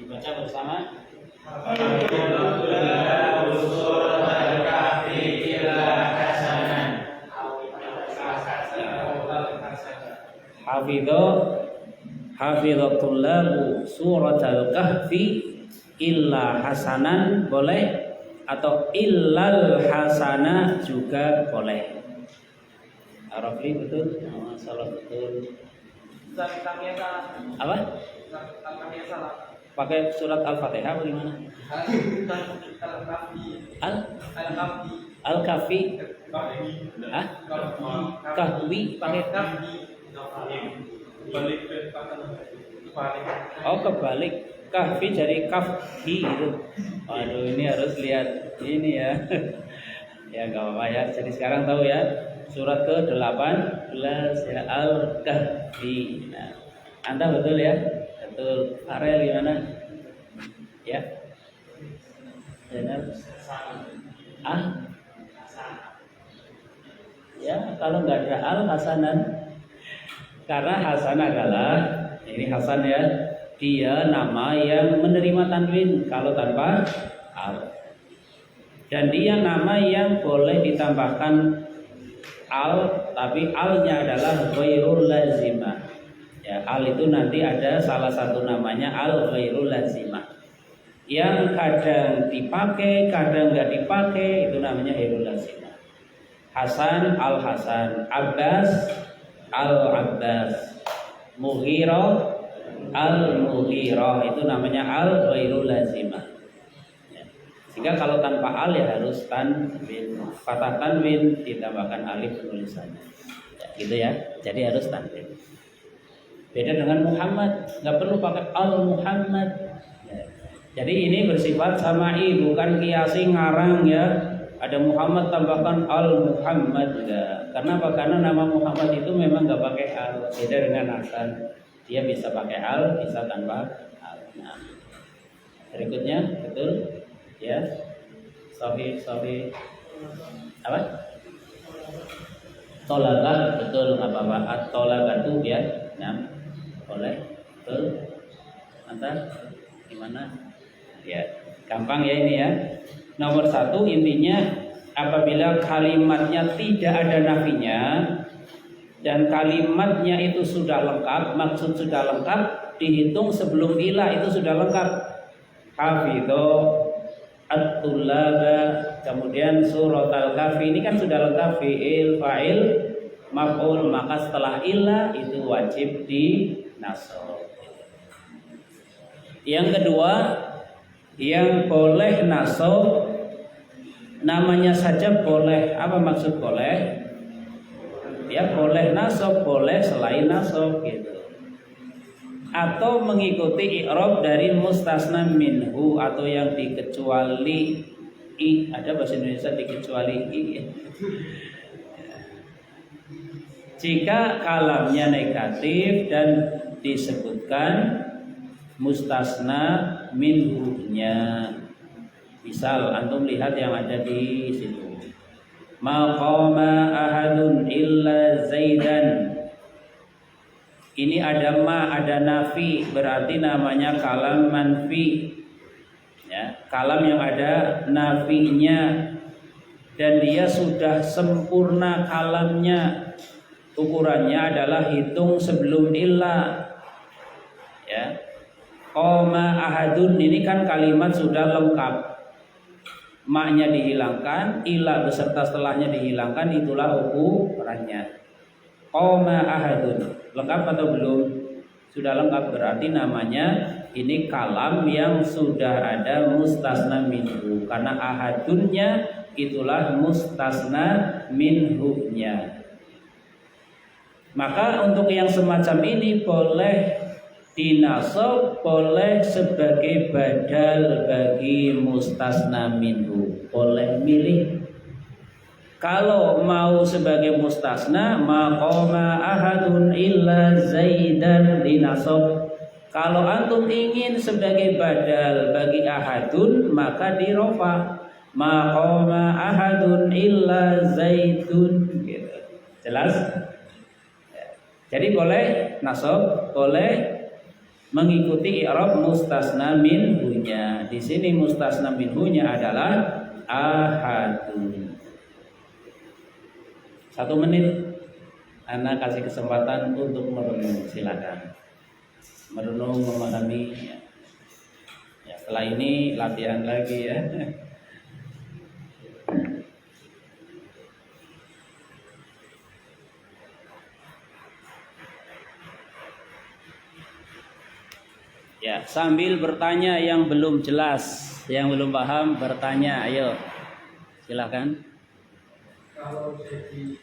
Baca bersama. Hafidhatullahu surat al-kahfi illa hasanan boleh, atau illal hasana juga boleh. Arafli betul? Salah betul. Apa? Pakai surat Al-Fatihah bagaimana? Al-Kahfi. Hah? Kahwi pakai oh kebalik. Kahfi jadi kafhi itu. Waduh, ini harus lihat ini ya. Ya nggak apa-apa ya. Jadi sekarang tahu ya. Surat ke-18 ya Al-Kahfi. Nah, Anda betul ya? Betul. Farel gimana? Ya. Benar. Ya, kalau nggak ada al hasanan. Karena Hasan adalah ini Hasan ya, dia nama yang menerima tanwin kalau tanpa al. Dan dia nama yang boleh ditambahkan al, tapi alnya adalah ghairul lazimah. Ya, al itu nanti ada salah satu namanya al ghairul lazimah. Yang kadang dipakai, kadang nggak dipakai, itu namanya ghairul lazimah. Hasan al-Hasan, Abbas al-Abbas, Mughirah al-Mughirah, itu namanya al ghairul lazimah. Sehingga kalau tanpa al ya harus tanwin, fathah tanwin ditambahkan alif penulisannya. Ya, gitu ya. Jadi harus tanwin. Beda dengan Muhammad, nggak perlu pakai al Muhammad. Ya. Jadi ini bersifat sama'i, bukan kiasi ngarang ya. Ada Muhammad tambahkan al Muhammad ya. Karena apa? Karena nama Muhammad itu memang nggak pakai al. Beda dengan Hasan, dia bisa pakai al, bisa tanpa al. Nah, berikutnya betul. Ya, sorry apa? Tolakah betul apa tolakatu ya, nah boleh betul. Antar gimana? Ya, gampang ya ini ya. Nomor 1 intinya apabila kalimatnya tidak ada nafinya dan kalimatnya itu sudah lengkap, maksud sudah lengkap, dihitung sebelum ilah itu sudah lengkap. Hafidho at-tullaba, kemudian surat al-kahfi ini kan sudah lengkap fi'il, fa'il, maf'ul, maka setelah ilah itu wajib dinasab. Yang kedua, yang boleh nasab namanya saja boleh. Apa maksud boleh? Ya boleh nasab, boleh selain nasab gitu. Atau mengikuti i'rab dari mustasna minhu atau yang dikecuali i. Ada bahasa Indonesia dikecuali i. Jika kalamnya negatif dan disebutkan mustasna minhu-nya. Misal antum lihat yang ada di situ. Maqama ahadun illa Zaidan. Ini ada ma, ada nafi, berarti namanya kalam manfi. Ya, kalam yang ada nafinya dan dia sudah sempurna kalamnya. Ukurannya adalah hitung sebelum illa. Ya. Qoma ahadun ini kan kalimat sudah lengkap. Ma-nya dihilangkan, illa beserta setelahnya dihilangkan, itulah ukurannya. Qoma ahadun. Lengkap atau belum? Sudah lengkap, berarti namanya ini kalam yang sudah ada mustasna minhu. Karena ahadunnya itulah mustasna minhu-nya. Maka untuk yang semacam ini boleh dinasab, boleh sebagai badal bagi mustasna minhu. Boleh milih. Kalau mau sebagai mustasna, maqama ahadun illa Zaidan dinasab. Kalau antum ingin sebagai badal bagi ahadun, maka dirofa. Maqama ahadun illa Zaidun. Gitu. Jelas? Jadi boleh nasab, boleh mengikuti i'rab mustasna minhunya. Di sini mustasna minhunya adalah ahadun. 1 menit, Anda kasih kesempatan untuk merenung, silakan. Merenung, memahami. Ya, setelah ini latihan lagi ya. Ya, sambil bertanya yang belum jelas, yang belum paham bertanya, ayo. Silakan. Kalau jadi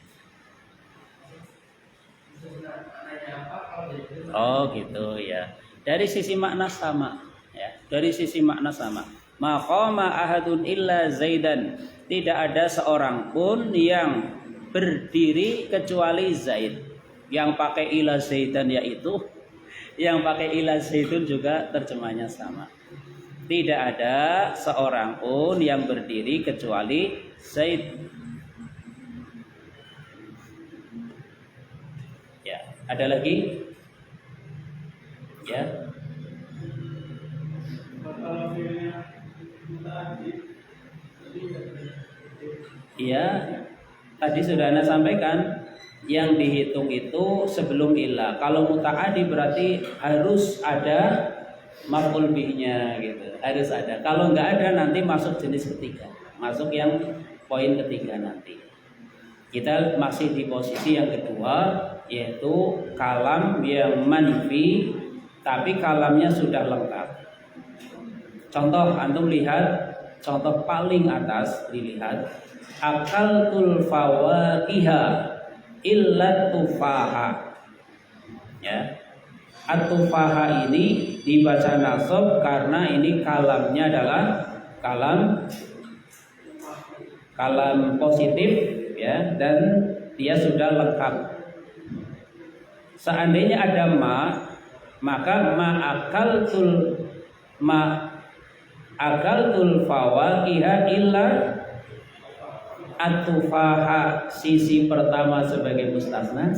oh gitu ya. Dari sisi makna sama, ya. Dari sisi makna sama. Maqama ahadun illa Zaidan. Tidak ada seorang pun yang berdiri kecuali Zaid. Yang pakai ila Zaidan yaitu yang pakai ila Zaidun juga terjemahnya sama. Tidak ada seorang pun yang berdiri kecuali Zaid. Ya, ada lagi? Ya. Iya, tadi sudah Anda sampaikan yang dihitung itu sebelum ilah. Kalau muta'adi berarti harus ada maf'ul bihnya gitu. Harus ada. Kalau nggak ada nanti masuk jenis ketiga. Masuk yang poin ketiga nanti. Kita masih di posisi yang kedua yaitu kalam yang manfi tapi kalamnya sudah lengkap. Contoh antum lihat contoh paling atas dilihat akaltul fawakiha illa tufaha. Ya. At-tufaha ini dibaca nasab karena ini kalamnya adalah kalam positif ya dan dia sudah lengkap. Seandainya ada maka akaltul fawakiha illa at-tufaha. Sisi pertama sebagai mustasna,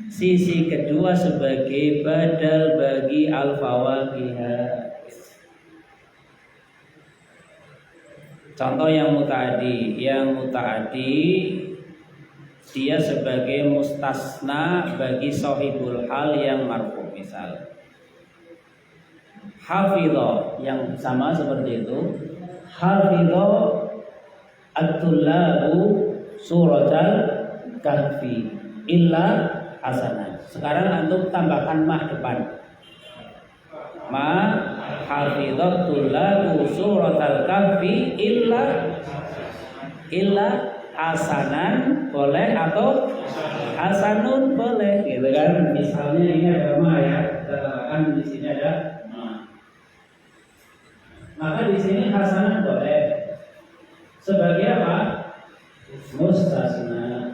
sisi kedua sebagai badal bagi al-fawakiha. Contoh yang muta'adi dia sebagai mustasna bagi sahibul hal yang marfu. Misal hafidho yang sama seperti itu, hafidho at-tullabu suratal kahfi illa hasanah. Sekarang antum tambahkan ma depan. Ma hafidho tullabu suratal kahfi illa hasanan boleh atau hasanun boleh gitu kan. Misalnya ini ada ma ya, kita tambahkan di sini ada ma. Maka di sini hasanah boleh sebagai apa? Mustasna.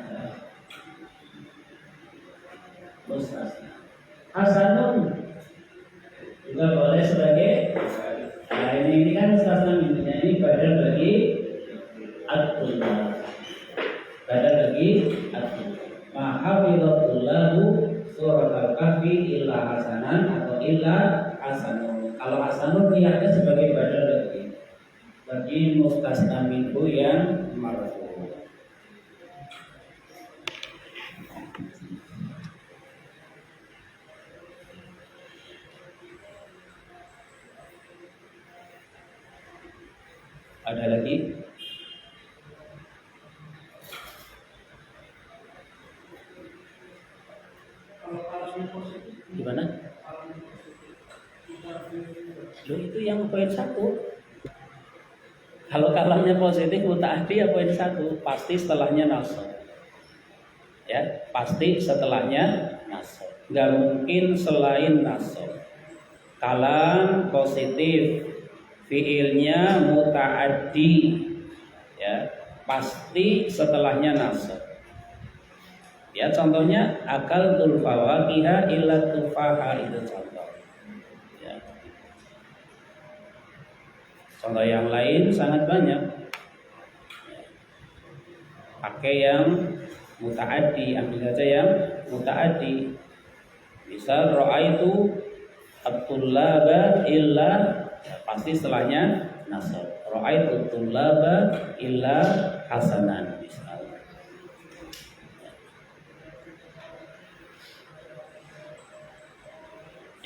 Mustasna. Hasanun juga boleh sebagai nah ini kan mustasna ini badal bagi at-tullab. Badal bagi at-tullab. Mahafidhatullahu surat al-kahfi illa hasanan atau illa hasanun. Kalau hasanun niatnya sebagai badal bagi mustasna minhu yang marfu. Ada lagi? Gimana? Loh itu yang poin 1. Kalau kalamnya positif muta'addi ya poin 1, pasti setelahnya nasab. Ya, pasti setelahnya nasab. Enggak mungkin selain nasab. Kalam positif, fiilnya muta'addi, ya, pasti setelahnya nasab. Ya, contohnya akaltul fawakiha illa tufaha itu contoh. Ya. Contoh yang lain sangat banyak. Pakai yang muta'addi, ambil saja yang muta'addi. Misal ra'aitu at-tullaba illa ya, pasti setelahnya nasab. Ra'aitu at-tullaba illa hasanan misal.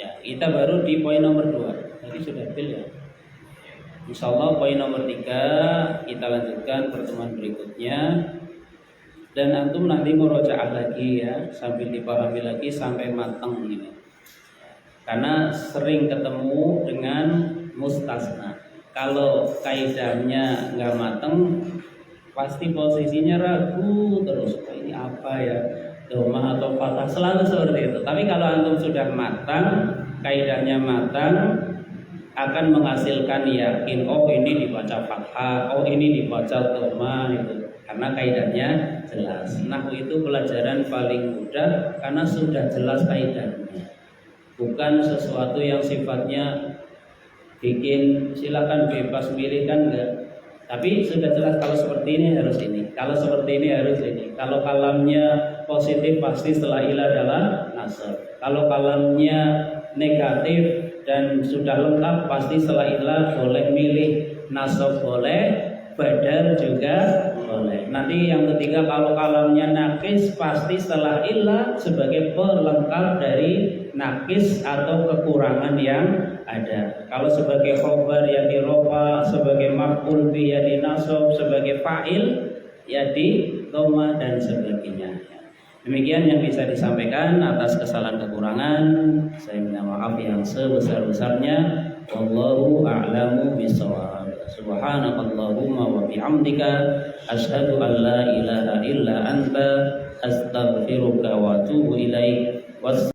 Ya, kita baru di poin nomor 2. Tadi sudah bil ya. Insyaallah poin nomor 3 kita lanjutkan pertemuan berikutnya. Dan antum nanti murojaah lagi ya, sambil dipahami lagi sampai matang ini. karena sering ketemu dengan mustasna. Kalau kaidahnya nggak mateng, pasti posisinya ragu terus. Ini apa ya? Domah atau patah, selalu seperti itu. Tapi kalau antum sudah matang, kaidahnya matang, akan menghasilkan yakin. Oh ini dibaca fathah, oh ini dibaca domah itu. Karena kaidahnya jelas. Nahwu itu pelajaran paling mudah karena sudah jelas kaidahnya. Bukan sesuatu yang sifatnya bikin silakan bebas milih, kan enggak. Tapi sudah jelas kalau seperti ini harus ini, kalau seperti ini harus ini. Kalau kalamnya positif pasti setelah ilah adalah nasab. Kalau kalamnya negatif dan sudah lengkap pasti setelah ilah boleh milih nasab, boleh badal juga boleh. Nanti yang ketiga, kalau kalamnya nakis pasti setelah ilah sebagai pelengkap dari nakis atau kekurangan yang ada. Kalau sebagai khobar ya di rofa, sebagai maf'ul bi ya di nasab, sebagai fa'il ya di dhamma dan sebagainya. Demikian yang bisa disampaikan. Atas kesalahan kekurangan saya minta maaf yang sebesar-besarnya. Wallahu a'lamu bishawab. Subhanakallahumma wa bihamdika asyhadu an la ilaha illa anta astaghfiruka wa atubu ilaik.